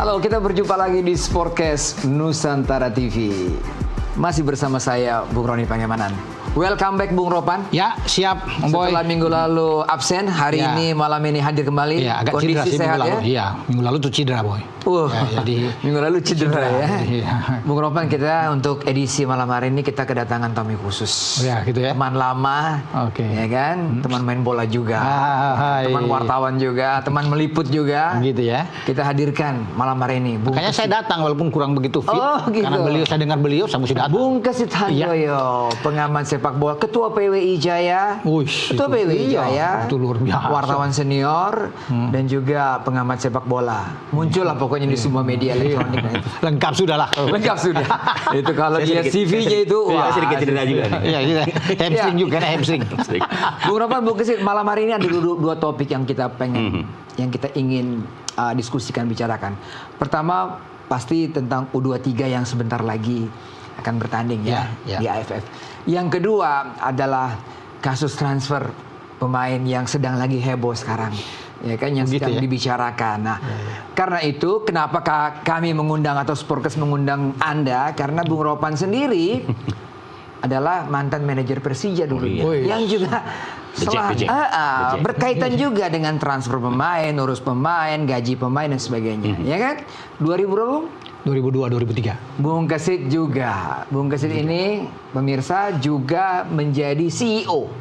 Halo, kita berjumpa lagi di Sportcast Nusantara TV. Masih bersama saya, Bung Roni Pangemanan. Welcome back, Bung Ropan. Ya, siap, Om Boy. Setelah minggu lalu absen, hari ini malam ini hadir kembali. Ya, agak kondisi cedera sih sehat minggu lalu. ya? Iya, minggu lalu tuh cedera, Boy. Ya, jadi minggu lalu cedera ya. Iya. Bung Ropan, kita untuk edisi malam hari ini kita kedatangan tamu khusus. Ya, gitu ya. Teman lama, ya kan? Teman main bola juga, teman wartawan juga, teman meliput juga. Gitu ya. Kita hadirkan malam hari ini. Makanya saya datang walaupun kurang begitu fit. Gitu. Karena saya dengar beliau, saya mesti datang. Bung Kesit Handoyo, pengamat sepak bola, Ketua PWI Jaya, Ketua PWI Jaya, itu luar biasa. wartawan senior, dan juga pengamat sepak bola. Muncul lah pokoknya di semua media elektronik. Lengkap sudah lah. Lengkap sudah. Itu kalau dia CV-nya itu, wah, sedikit cerita juga nih. Iya, hamstring juga, hamstring. Bung Ropan, Bung Kesit, malam hari ini ada dua topik yang kita pengen, yang kita ingin diskusikan, bicarakan. Pertama, pasti tentang U23 yang sebentar lagi akan bertanding ya di AFF. Yang kedua adalah kasus transfer pemain yang sedang lagi heboh sekarang, ya kan, yang sedang dibicarakan. Nah, karena itu kenapa kami mengundang atau Sportcast mengundang Anda, karena Bung Ropan sendiri adalah mantan manajer Persija dulu, yang juga berkaitan juga dengan transfer pemain, urus pemain, gaji pemain dan sebagainya, ya kan? 2002-2003. Bung Kesit juga. Bung Kesit ini pemirsa juga menjadi CEO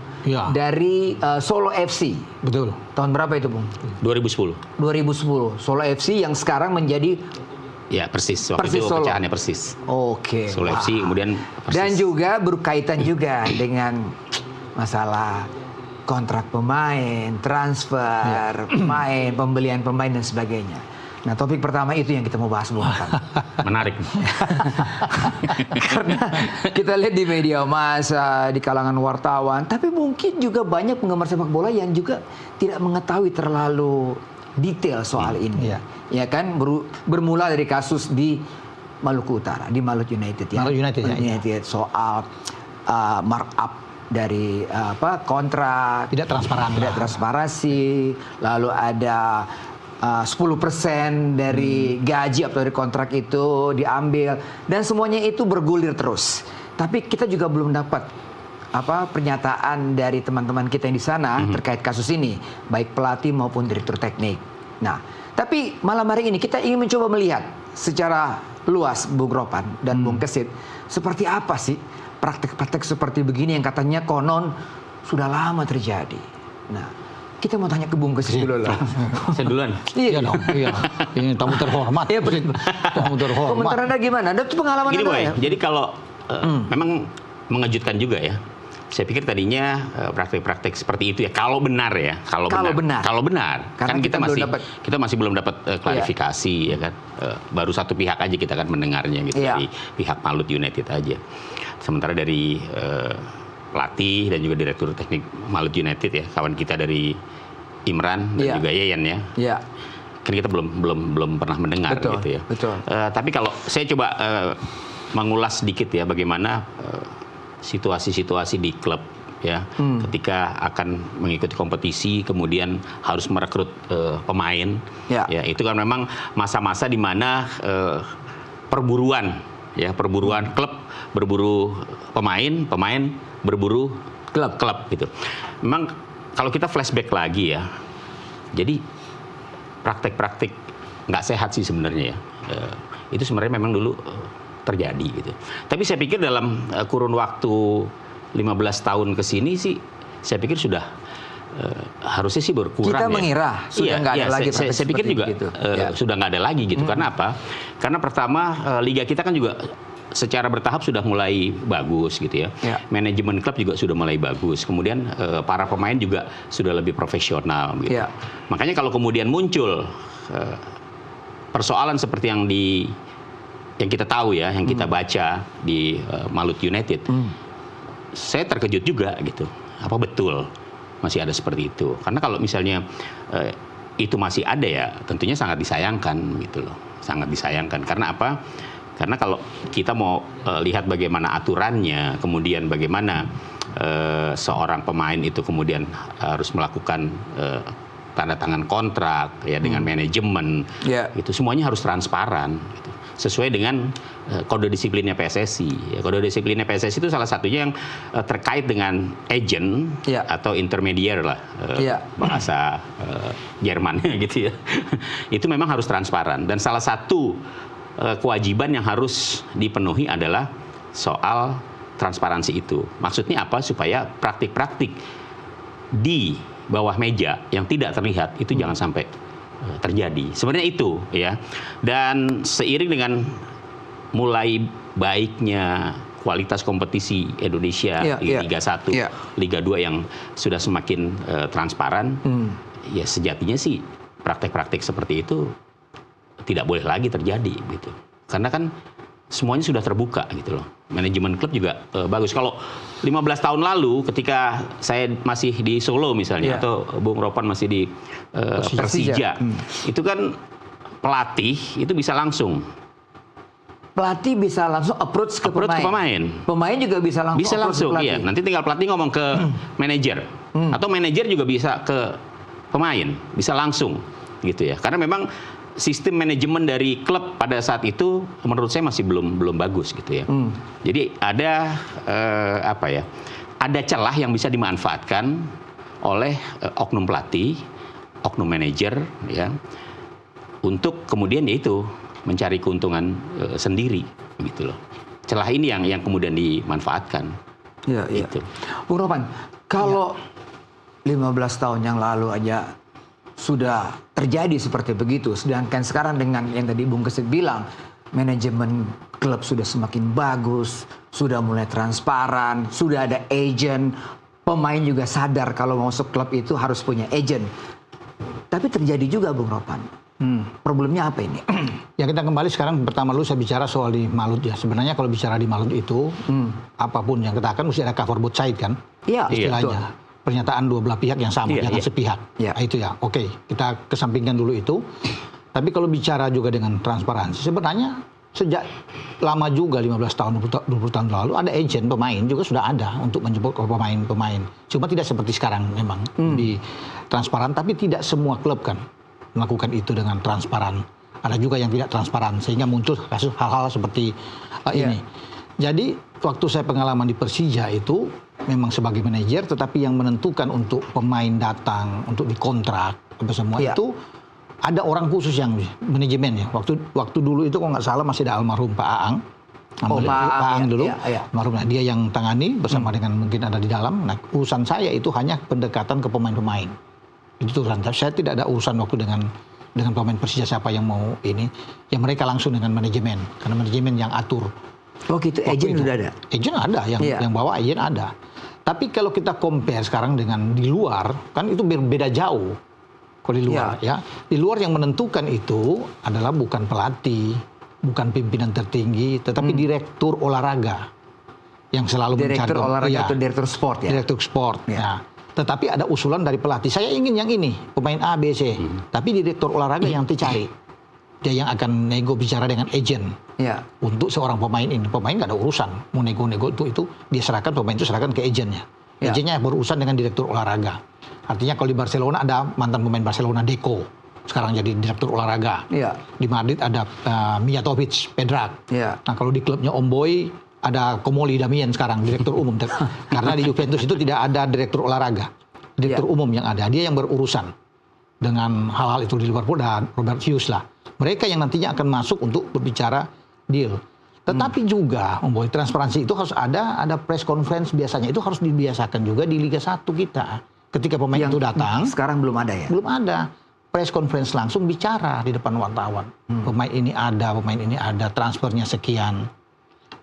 dari Solo FC. Betul. Tahun berapa itu, Bung? 2010. 2010. Solo FC yang sekarang menjadi Persis. Waktu itu Solo. pecahannya Persis. Oke. Solo FC kemudian Persis. Dan juga berkaitan juga dengan masalah kontrak pemain, transfer pemain, pembelian pemain dan sebagainya. Nah, topik pertama itu yang kita mau bahas, Bung. Menarik. Karena kita lihat di media massa, di kalangan wartawan, tapi mungkin juga banyak penggemar sepak bola yang juga tidak mengetahui terlalu detail soal ini. Ya kan, bermula dari kasus di Maluku Utara, di Maluku United ya. Maluku United, soal markup dari kontrak, tidak transparansi, lalu ada 10% dari gaji atau dari kontrak itu diambil, dan semuanya itu bergulir terus. Tapi kita juga belum dapat pernyataan dari teman-teman kita yang di sana terkait kasus ini, baik pelatih maupun direktur teknik. Nah, tapi malam hari ini kita ingin mencoba melihat secara luas, Bung Ropan dan Bung Kesit, seperti apa sih praktek-praktek seperti begini yang katanya konon sudah lama terjadi. Nah, kita mau tanya ke Bung Kesit dulu lah. Saya duluan. Iya dong. Iya. Ini tamu terhormat. Iya, tamu terhormat. Komentar Anda gimana? Ada pengalaman Gini, Anda Boy, ya? jadi kalau memang mengejutkan juga ya. Saya pikir tadinya praktek-praktek seperti itu ya, kalau benar ya, kalau benar. Karena Kan kita masih belum dapat klarifikasi ya kan. Baru satu pihak aja kita kan mendengarnya gitu, dari pihak Maluku United aja. Sementara dari pelatih dan juga direktur teknik Maluku United ya, kawan kita dari Imran dan juga Yeyen ya. Iya. Kan kita belum pernah mendengar gitu ya. Betul. Tapi kalau saya coba mengulas sedikit ya, bagaimana situasi-situasi di klub ya, ketika akan mengikuti kompetisi kemudian harus merekrut pemain. Ya, itu kan memang masa-masa di mana perburuan klub berburu pemain berburu klub gitu. Memang kalau kita flashback lagi ya, jadi praktek-praktek nggak sehat sih sebenarnya ya. Itu sebenarnya memang dulu terjadi gitu. Tapi saya pikir dalam kurun waktu 15 tahun ke sini sih, saya pikir sudah harusnya sih berkurang. Kita mengira sudah nggak ada lagi. Saya pikir juga sudah nggak ada lagi gitu. Karena apa? Karena pertama liga kita kan juga secara bertahap sudah mulai bagus gitu ya. Manajemen klub juga sudah mulai bagus. Kemudian para pemain juga sudah lebih profesional gitu. Makanya kalau kemudian muncul persoalan seperti yang kita tahu ya, yang kita baca di Maluku United, saya terkejut juga gitu. Apa betul masih ada seperti itu? Karena kalau misalnya itu masih ada ya, tentunya sangat disayangkan gitu loh, sangat disayangkan. Karena apa? Karena kalau kita mau lihat bagaimana aturannya, kemudian bagaimana seorang pemain itu kemudian harus melakukan tanda tangan kontrak ya dengan manajemen, itu semuanya harus transparan. Gitu. Sesuai dengan kode disiplinnya PSSI. Ya, kode disiplinnya PSSI itu salah satunya yang terkait dengan agent atau intermediary lah bahasa Jermannya gitu ya. Itu memang harus transparan dan salah satu kewajiban yang harus dipenuhi adalah soal transparansi itu. Maksudnya apa? Supaya praktik-praktik di bawah meja yang tidak terlihat itu jangan sampai terjadi. Sebenarnya itu ya. Dan seiring dengan mulai baiknya kualitas kompetisi Indonesia Liga 1, Liga 2 yang sudah semakin transparan, ya sejatinya sih praktek-praktek seperti itu tidak boleh lagi terjadi gitu. Karena kan semuanya sudah terbuka gitu loh. Manajemen klub juga bagus. Kalau 15 tahun lalu ketika saya masih di Solo misalnya atau Bung Ropan masih di Persija, itu kan pelatih itu bisa langsung. Pelatih bisa langsung approach ke pemain. Pemain juga bisa langsung. Bisa langsung, iya. Nanti tinggal pelatih ngomong ke manajer, atau manajer juga bisa ke pemain, bisa langsung, gitu ya. Karena memang sistem manajemen dari klub pada saat itu menurut saya masih belum bagus gitu ya. Jadi ada ada celah yang bisa dimanfaatkan oleh oknum pelatih, oknum manajer ya untuk kemudian yaitu mencari keuntungan sendiri gitu loh. Celah ini yang kemudian dimanfaatkan. Iya, gitu. Bung Ropan, kalau 15 tahun yang lalu aja sudah terjadi seperti begitu, sedangkan sekarang dengan yang tadi Bung Kesit bilang, manajemen klub sudah semakin bagus, sudah mulai transparan, sudah ada agent, pemain juga sadar kalau mau masuk klub itu harus punya agent. Tapi terjadi juga Bung Ropan. Problemnya apa ini? Ya kita kembali sekarang, pertama dulu saya bicara soal di Malut ya. Sebenarnya kalau bicara di Malut itu, apapun yang kita akan mesti ada cover both side kan? Iya, istilahnya. Pernyataan dua belah pihak yang sama, jangan sepihak. Nah, itu ya, oke. Kita kesampingkan dulu itu. Tapi kalau bicara juga dengan transparansi, sebenarnya sejak lama juga 15 tahun, 20 tahun lalu ada agent pemain juga sudah ada untuk menjemput pemain-pemain. Cuma tidak seperti sekarang memang di transparan, tapi tidak semua klub kan melakukan itu dengan transparan. Ada juga yang tidak transparan sehingga muncul kasus hal-hal seperti ini. Jadi waktu saya pengalaman di Persija itu memang sebagai manajer, tetapi yang menentukan untuk pemain datang, untuk dikontrak, apa semua itu ada orang khusus yang manajemen ya. Waktu dulu itu kalau nggak salah masih ada almarhum Pak Aang. Pak Aang dulu, almarhum. Nah, dia yang tangani bersama dengan mungkin ada di dalam. Nah, urusan saya itu hanya pendekatan ke pemain-pemain. Itu urusan saya tidak ada urusan waktu dengan pemain Persija siapa yang mau ini. Ya mereka langsung dengan manajemen, karena manajemen yang atur. Oh gitu, agent sudah ada? Agent ada, yang bawa agent ada. Tapi kalau kita compare sekarang dengan di luar, kan itu berbeda jauh. Kalau di luar ya, di luar yang menentukan itu adalah bukan pelatih, bukan pimpinan tertinggi, tetapi direktur olahraga yang selalu mencari. Direktur olahraga atau direktur sport ya? Direktur sport. Ya. Tetapi ada usulan dari pelatih, saya ingin yang ini, pemain A, B, C. Tapi direktur olahraga yang dicari. Dia yang akan nego bicara dengan agent untuk seorang pemain ini. Pemain nggak ada urusan mau nego-nego itu dia serahkan, pemain itu serahkan ke agentnya. Agentnya berurusan dengan direktur olahraga. Artinya kalau di Barcelona ada mantan pemain Barcelona Deco, sekarang jadi direktur olahraga. Di Madrid ada Mijatovic, Pedrak. Nah kalau di klubnya Om Boy ada Komoli Damien sekarang direktur umum. Karena di Juventus itu tidak ada direktur olahraga, direktur umum yang ada. Dia yang berurusan dengan hal-hal itu. Di Liverpool dan Robert Hughes lah. Mereka yang nantinya akan masuk untuk berbicara deal. Tetapi juga membuat transparansi itu harus ada press conference biasanya. Itu harus dibiasakan juga di Liga 1 kita. Ketika pemain itu datang. Sekarang belum ada ya? Belum ada. Press conference langsung bicara di depan wartawan. Pemain ini ada, transfernya sekian,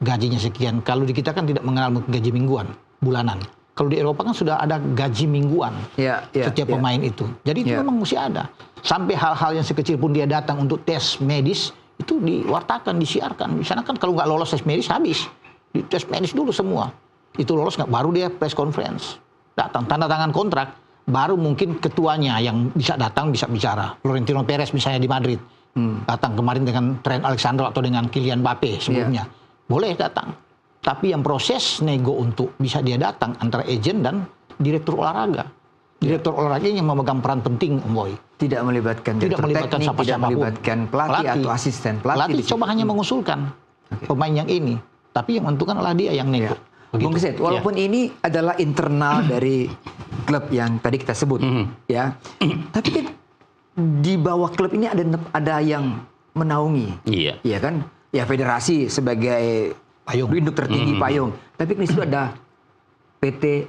gajinya sekian. Kalau di kita kan tidak mengenal gaji mingguan, bulanan. Kalau di Eropa kan sudah ada gaji mingguan setiap pemain itu. Jadi itu memang mesti ada. Sampai hal-hal yang sekecil pun dia datang untuk tes medis, itu diwartakan, disiarkan. Di sana kan kalau nggak lolos tes medis, habis. Di tes medis dulu semua. Itu lolos nggak, baru dia press conference. Datang, tanda tangan kontrak, baru mungkin ketuanya yang bisa datang, bisa bicara. Florentino Perez misalnya di Madrid. Datang kemarin dengan Trent Alexander atau dengan Kylian Mbappe sebelumnya. Boleh datang. Tapi yang proses nego untuk bisa dia datang antara agent dan direktur olahraga. Direktur olahraga yang memegang peran penting, Om Boy. Tidak melibatkan Tidak melibatkan teknik, siapa-siapapun. tidak melibatkan pelatih atau asisten Pelatih coba hanya mengusulkan pemain yang ini, tapi yang menentukan adalah dia yang nego. Bung Kesit, walaupun ini adalah internal dari klub yang tadi kita sebut, ya, tapi kan di bawah klub ini ada yang menaungi, ya kan? Ya federasi sebagai payung, induk tertinggi payung, tapi di situ ada PT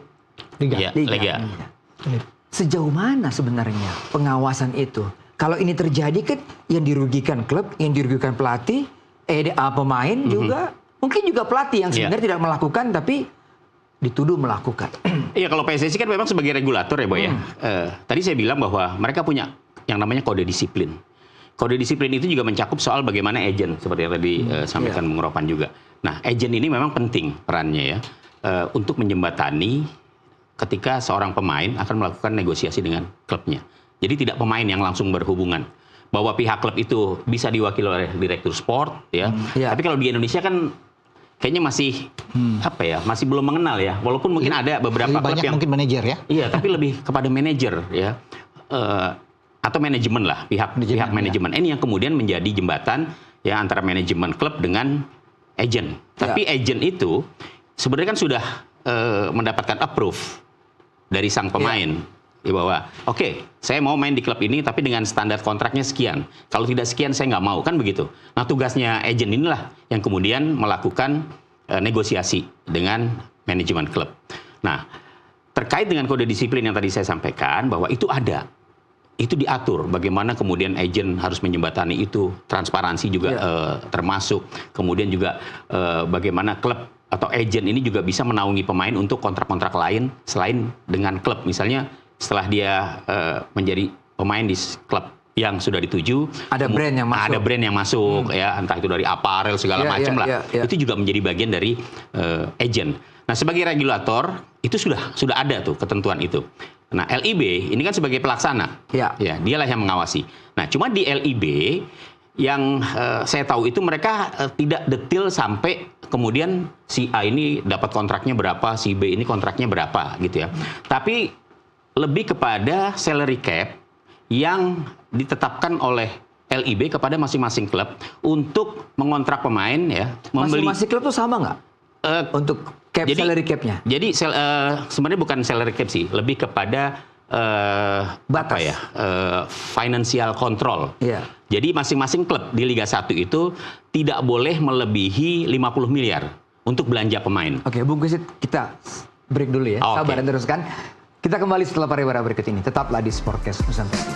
Liga. Sejauh mana sebenarnya pengawasan itu? Kalau ini terjadi kan yang dirugikan klub, yang dirugikan pelatih, pemain juga, mungkin juga pelatih yang sebenarnya tidak melakukan tapi dituduh melakukan. Iya, kalau PSSI kan memang sebagai regulator ya, Boy ya. Tadi saya bilang bahwa mereka punya yang namanya kode disiplin. Kode disiplin itu juga mencakup soal bagaimana agent, seperti yang tadi sampaikan Bung Ropan juga. Nah, agent ini memang penting perannya ya, untuk menjembatani ketika seorang pemain akan melakukan negosiasi dengan klubnya. Jadi tidak pemain yang langsung berhubungan. Bahwa pihak klub itu bisa diwakili oleh direktur sport, ya. Tapi kalau di Indonesia kan kayaknya masih masih belum mengenal ya. Walaupun mungkin ada beberapa klub yang mungkin manajer ya. Iya, tapi lebih kepada manajer ya. Atau manajemen lah, pihak manajemen. Ini yang kemudian menjadi jembatan ya antara manajemen klub dengan agent. Tapi agent itu sebenarnya kan sudah mendapatkan approve dari sang pemain. Ya bahwa saya mau main di klub ini tapi dengan standar kontraknya sekian. Kalau tidak sekian saya nggak mau, kan begitu. Nah, tugasnya agent inilah yang kemudian melakukan negosiasi dengan manajemen klub. Nah, terkait dengan kode disiplin yang tadi saya sampaikan bahwa itu ada. Itu diatur bagaimana kemudian agent harus menjembatani itu, transparansi juga termasuk. Kemudian juga bagaimana klub atau agent ini juga bisa menaungi pemain untuk kontrak-kontrak lain selain dengan klub. Misalnya setelah dia menjadi pemain di klub yang sudah dituju, ada brand yang masuk, ya, entah itu dari apparel segala macam lah. Itu juga menjadi bagian dari agent. Nah, sebagai regulator itu sudah ada tuh ketentuan itu. Nah, LIB ini kan sebagai pelaksana, ya, dialah yang mengawasi. Nah, cuma di LIB yang saya tahu itu mereka tidak detail sampai kemudian si A ini dapat kontraknya berapa, si B ini kontraknya berapa gitu ya. Tapi lebih kepada salary cap yang ditetapkan oleh LIB kepada masing-masing klub untuk mengontrak pemain ya. Masing-masing klub tuh sama nggak? Untuk salary cap-nya? Jadi sebenarnya bukan salary cap sih, lebih kepada batas financial control. Jadi masing-masing klub di Liga 1 itu tidak boleh melebihi 50 miliar untuk belanja pemain. Oke, Bung Kesit, kita break dulu ya. Sabar dan teruskan. Kita kembali setelah pariwara berikut ini. Tetaplah di Sportcast Nusantara.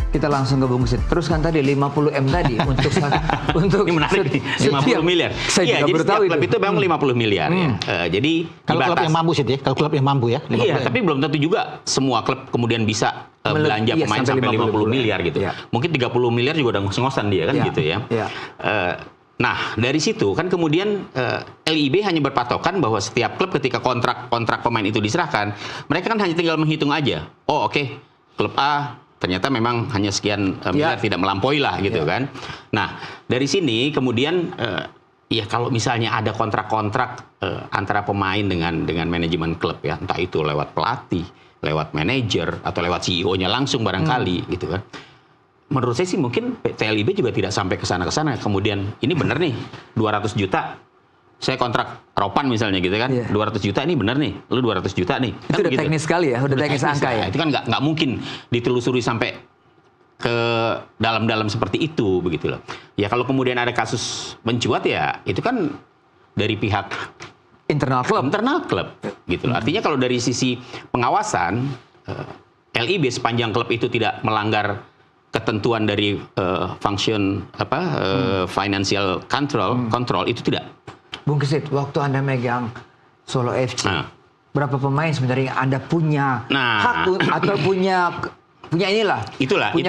Kita langsung ke Bung Kesit. Terus kan tadi 50M tadi untuk ini menarik nih, 50 miliar. Saya juga baru tahu klub itu memang 50 miliar ya. Jadi kalau klub yang mampu sih ya, kalau klub yang mampu ya. Iya, tapi belum tentu juga semua klub kemudian bisa belanja pemain sampai 50 miliar gitu. Mungkin 30 miliar juga udah ngos-ngosan dia kan gitu ya. Nah, dari situ kan kemudian LIB hanya berpatokan bahwa setiap klub ketika kontrak pemain itu diserahkan, mereka kan hanya tinggal menghitung aja. Klub A ternyata memang hanya sekian miliar, tidak melampaui lah gitu kan. Nah, dari sini kemudian ya kalau misalnya ada kontrak-kontrak antara pemain dengan manajemen klub ya, entah itu lewat pelatih, lewat manajer atau lewat CEO-nya langsung barangkali gitu kan. Menurut saya sih mungkin PT LIB juga tidak sampai ke sana-kesana. Kemudian ini benar nih 200 juta. Saya kontrak Ropan misalnya gitu kan, 200 juta ini benar nih, lu 200 juta nih. Itu udah teknis sekali ya, udah teknis angka ya. Itu kan nggak mungkin ditelusuri sampai ke dalam-dalam seperti itu begitu loh. Ya kalau kemudian ada kasus mencuat ya itu kan dari pihak internal klub gitu loh. Artinya kalau dari sisi pengawasan LIB sepanjang klub itu tidak melanggar ketentuan dari function financial control itu tidak. Bung Kesit, waktu Anda megang Solo FC, berapa pemain sebenarnya Anda punya hak atau punya punya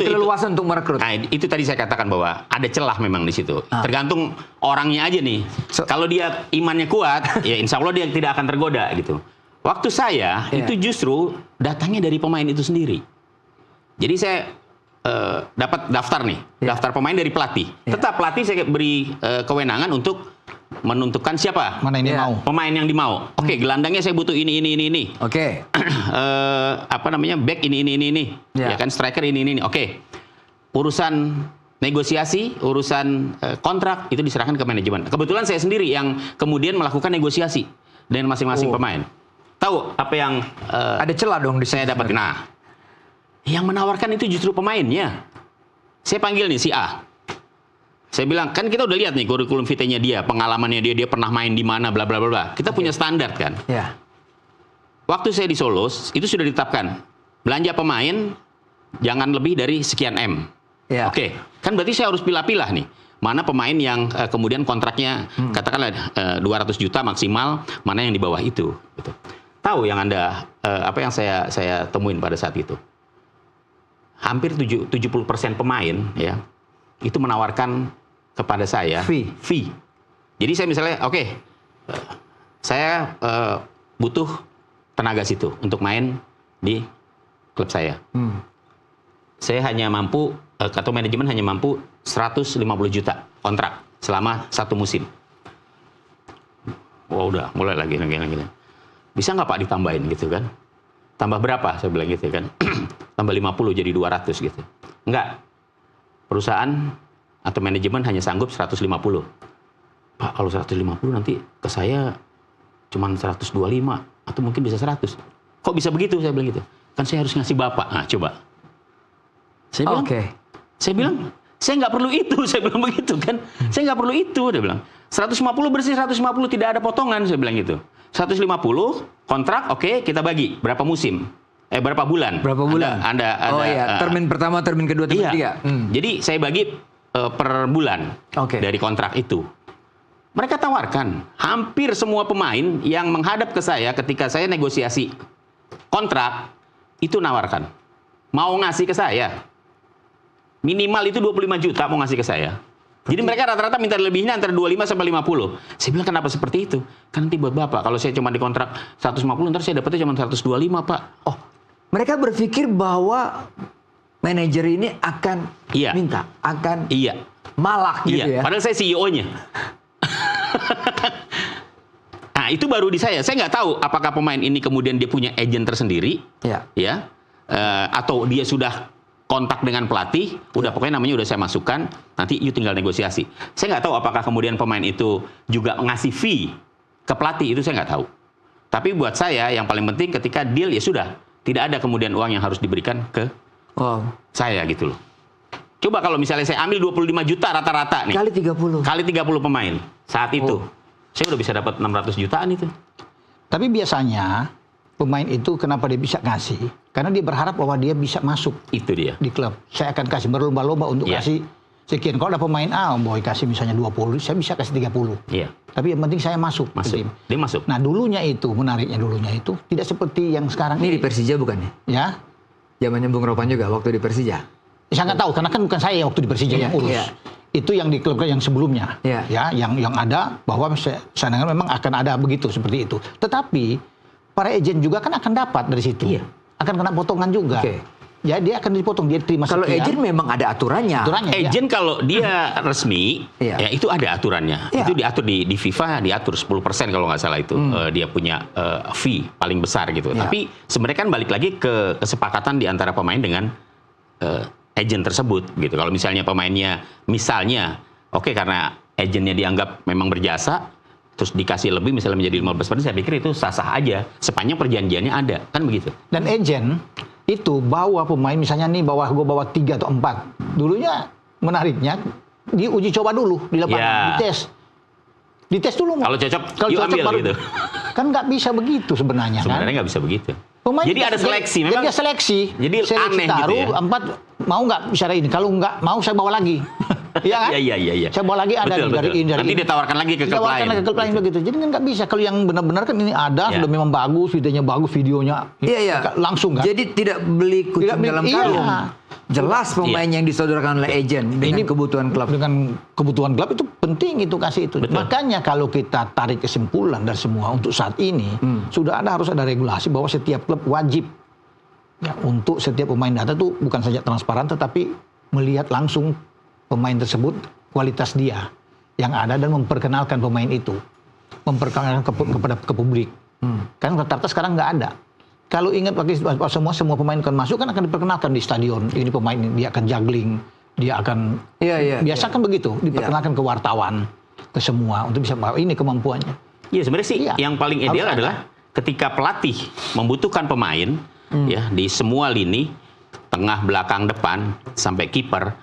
keleluasan untuk merekrut? Nah, itu tadi saya katakan bahwa ada celah memang di situ. Tergantung orangnya aja nih. Kalau dia imannya kuat, ya insya Allah dia tidak akan tergoda gitu. Waktu saya itu justru datangnya dari pemain itu sendiri. Jadi saya dapat daftar nih, daftar pemain dari pelatih. Tetap pelatih saya beri kewenangan untuk menentukan siapa mana yang dia mau, pemain yang dimau. Oke, gelandangnya saya butuh ini. Oke. Back ini. Ya kan, striker ini. Oke. Urusan negosiasi, urusan kontrak itu diserahkan ke manajemen. Kebetulan saya sendiri yang kemudian melakukan negosiasi dengan masing-masing pemain. Tahu apa yang ada celah dong di saya dapat. Nah, yang menawarkan itu justru pemainnya. Saya panggil nih si A. Saya bilang, kan kita udah lihat nih kurikulum vitae-nya dia, pengalamannya dia pernah main di mana, bla bla bla. Kita punya standar kan. Ya. Waktu saya di Solo, itu sudah ditetapkan. Belanja pemain jangan lebih dari sekian M. Ya. Oke, kan berarti saya harus pilah-pilah nih. Mana pemain yang kemudian kontraknya katakanlah 200 juta maksimal, mana yang di bawah itu. Gitu. Tahu yang Anda, apa yang saya temuin pada saat itu? Hampir 70% pemain ya itu menawarkan kepada saya fee. Jadi saya misalnya, saya butuh tenaga situ untuk main di klub saya. Saya hanya mampu, atau manajemen hanya mampu 150 juta kontrak selama 1 musim. Wah udah, mulai lagi. Bisa nggak Pak ditambahin gitu kan? Tambah berapa? Saya bilang gitu kan. Tambah 50 jadi 200 gitu. Enggak. Perusahaan atau manajemen hanya sanggup 150. Pak, kalau 150 nanti ke saya cuma 125 atau mungkin bisa 100. Kok bisa begitu? Saya bilang gitu. Kan saya harus ngasih Bapak. Nah, coba. Saya bilang, saya nggak perlu itu. Saya bilang begitu kan. Saya nggak perlu itu. Dia bilang, 150 bersih, 150 tidak ada potongan. Saya bilang gitu. 150 kontrak, oke, kita bagi. Berapa musim? Berapa bulan? Berapa bulan? Ada termin pertama, termin kedua, termin ketiga. Jadi saya bagi per bulan dari kontrak itu. Mereka tawarkan hampir semua pemain yang menghadap ke saya ketika saya negosiasi kontrak itu nawarkan mau ngasih ke saya minimal itu 25 juta mau ngasih ke saya. Jadi mereka rata-rata minta lebihnya antara 25 sampai 50. Saya bilang kenapa seperti itu? Kan nanti buat Bapak kalau saya cuma dikontrak 150 ntar saya dapatnya cuma 125 Pak. Oh, mereka berpikir bahwa manajer ini akan minta, akan malak gitu ya. Padahal saya CEO-nya. Nah, itu baru di saya. Saya nggak tahu apakah pemain ini kemudian dia punya agent tersendiri, atau dia sudah kontak dengan pelatih, pokoknya namanya udah saya masukkan, nanti you tinggal negosiasi. Saya nggak tahu apakah kemudian pemain itu juga ngasih fee ke pelatih, itu saya nggak tahu. Tapi buat saya yang paling penting ketika deal ya sudah. Tidak ada kemudian uang yang harus diberikan ke saya gitu loh. Coba kalau misalnya saya ambil 25 juta rata-rata nih. Kali 30 pemain. Saat itu. Saya udah bisa dapat 600 jutaan itu. Tapi biasanya pemain itu kenapa dia bisa ngasih? Karena dia berharap bahwa dia bisa masuk. Itu dia. Di klub. Saya akan kasih berlomba-lomba untuk kasih sekian. Kalau ada pemain A, boy kasih misalnya 20, saya bisa kasih 30. Iya. Tapi yang penting saya masuk. Ke tim. Dia masuk. Nah menariknya dulunya itu tidak seperti yang sekarang. Ini di Persija bukan ya? Ya. Zamannya Bung Ropan juga waktu di Persija. Saya nggak tahu karena kan bukan saya waktu di Persija yang urus. Itu yang di klub yang sebelumnya. Ya, yang ada bahwa saya dengar memang akan ada begitu seperti itu. Tetapi para agen juga kan akan dapat dari situ. Akan kena potongan juga. Ya dia akan dipotong, dia terima sekian. Kalau agent memang ada aturannya. Agent kalau dia resmi, ya itu ada aturannya. Itu diatur di FIFA, diatur 10% kalau nggak salah itu. Dia punya fee paling besar gitu. Tapi sebenarnya kan balik lagi ke kesepakatan di antara pemain dengan agent tersebut gitu. Kalau misalnya pemainnya, karena agentnya dianggap memang berjasa, terus dikasih lebih misalnya menjadi 15%, saya pikir itu sah-sah aja. Sepanjang perjanjiannya ada, kan begitu. Dan agent itu bawa pemain misalnya nih gue bawa 3 atau 4. Dulunya menariknya diuji coba dulu di lapangan, dites dulu. Kalau cocok ambil baru, gitu. Kan nggak bisa begitu sebenarnya. Sebenarnya nggak bisa begitu. Pemain jadi ada seleksi, memang. Jadi seleksi. Jadi aneh gitu ya. 4 mau nggak bicara ini? Kalau nggak mau saya bawa lagi. Iya kan? Iya. Saya bawa lagi ada dari ini. Nanti ditawarkan lagi ke klub lain. Ke klub lain begitu. Jadi kan nggak bisa. Kalau yang benar-benar kan ini ada, sudah memang bagus, videonya. Langsung kan. Jadi tidak beli kucing dalam karung. Jelas pemain yang disodorkan oleh agent dengan kebutuhan klub. Dengan kebutuhan klub itu penting itu kasih itu. Betul. Makanya kalau kita tarik kesimpulan dari semua untuk saat ini, harus ada regulasi bahwa setiap klub wajib Ya, untuk setiap pemain data tuh bukan saja transparan, tetapi melihat langsung pemain tersebut, kualitas dia yang ada, dan memperkenalkan pemain itu, memperkenalkan ke publik. Kan rata-rata sekarang nggak ada. Kalau ingat semua pemain akan masuk kan akan diperkenalkan di stadion. Ini pemain ini, dia akan juggling, dia akan biasa kan begitu, diperkenalkan ke wartawan, ke semua untuk bisa bahwa ini kemampuannya. Iya, sebenarnya sih yang paling ideal adalah ketika pelatih membutuhkan pemain ya di semua lini, tengah, belakang, depan sampai kiper,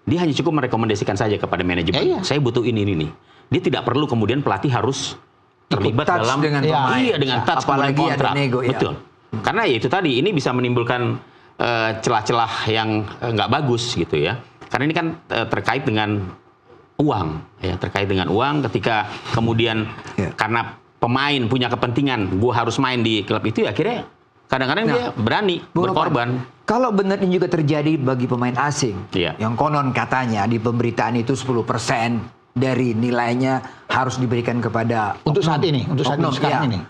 dia hanya cukup merekomendasikan saja kepada manajemen. Saya butuh ini nih. Dia tidak perlu kemudian pelatih harus terlibat dalam dengan pemain. Iya, dengan touch, apalagi kontrak. ada nego. Betul. Karena ya itu tadi, ini bisa menimbulkan celah-celah yang nggak bagus gitu ya. Karena ini kan terkait dengan uang, ya, terkait dengan uang. Ketika kemudian karena pemain punya kepentingan, gue harus main di klub itu, ya akhirnya kadang-kadang dia berani berkorban. Kalau benar ini juga terjadi bagi pemain asing, yang konon katanya di pemberitaan itu 10% dari nilainya harus diberikan kepada untuk saat ini, sekarang ini.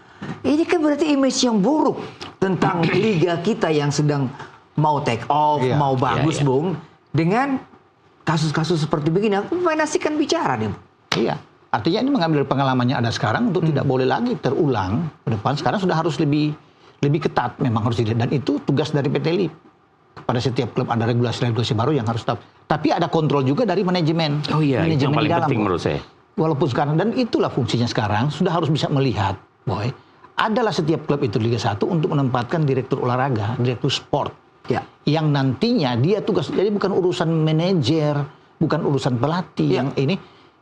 Ini kan berarti image yang buruk tentang liga kita yang sedang mau take off, mau bagus, Bung. Dengan kasus-kasus seperti begini, pemain asing kan bicara nih. Iya, artinya ini mengambil pengalamannya ada sekarang untuk tidak boleh lagi terulang ke depan. Sekarang sudah harus lebih ketat, memang harus tidak. Dan itu tugas dari PT LIP. Kepada setiap klub ada regulasi-regulasi baru yang harus tetap. Tapi ada kontrol juga dari manajemen. Oh iya, manajemen itu yang paling di dalam, penting menurut saya. Walaupun sekarang, dan itulah fungsinya sekarang, sudah harus bisa melihat, adalah setiap klub itu Liga 1 untuk menempatkan direktur olahraga, direktur sport. Yang nantinya dia tugas, jadi bukan urusan manajer, bukan urusan pelatih yang ini,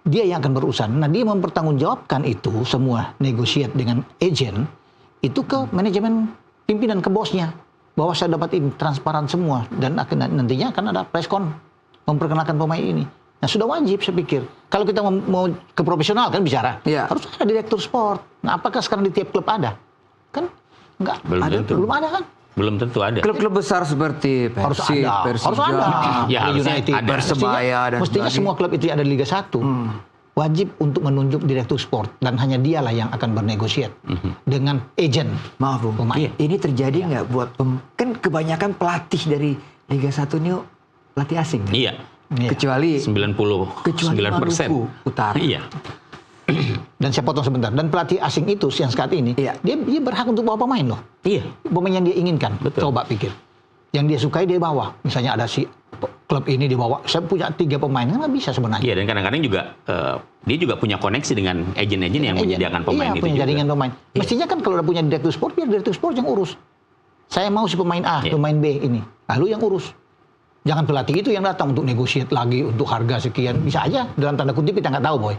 dia yang akan berurusan. Nah, dia mempertanggungjawabkan itu semua negotiate dengan agent itu ke manajemen pimpinan, ke bosnya, bahwa saya dapat ini transparan semua, dan nantinya akan ada preskon memperkenalkan pemain ini. Nah, sudah wajib saya pikir. Kalau kita mau ke profesional kan bicara, harus ada direktur sport. Nah, apakah sekarang di tiap klub ada? Kan enggak. Belum ada kan? Belum tentu ada. Klub-klub besar seperti Persib, harus ada. Ya, United, ada. Persebaya, dan mestinya semua klub itu yang ada di Liga 1 wajib untuk menunjuk direktur sport, dan hanya dialah yang akan bernegosiat dengan agent. Maaf, Bung. Ini terjadi nggak buat kan kebanyakan pelatih dari Liga 1 ini pelatih asing. Kan? Iya. Kecuali 99%. Utara. Iya. Dan saya potong sebentar. Dan pelatih asing itu yang saat ini, dia berhak untuk bawa pemain loh. Iya. Pemain yang dia inginkan. Betul. Coba pikir. Yang dia sukai dia bawa. Misalnya ada si klub ini dibawa. Saya punya 3 pemain, kan nggak bisa sebenarnya. Iya, dan kadang-kadang juga dia juga punya koneksi dengan agen-agen yang menyediakan pemain itu punya juga. jaringan pemain. Mestinya kan kalau udah punya direktur sport, biar direktur sport yang urus. Saya mau si pemain A, pemain B ini. Lalu yang urus. Jangan pelatih itu yang datang untuk negosiat lagi untuk harga sekian. Bisa aja dalam tanda kutip kita nggak tahu, Boy.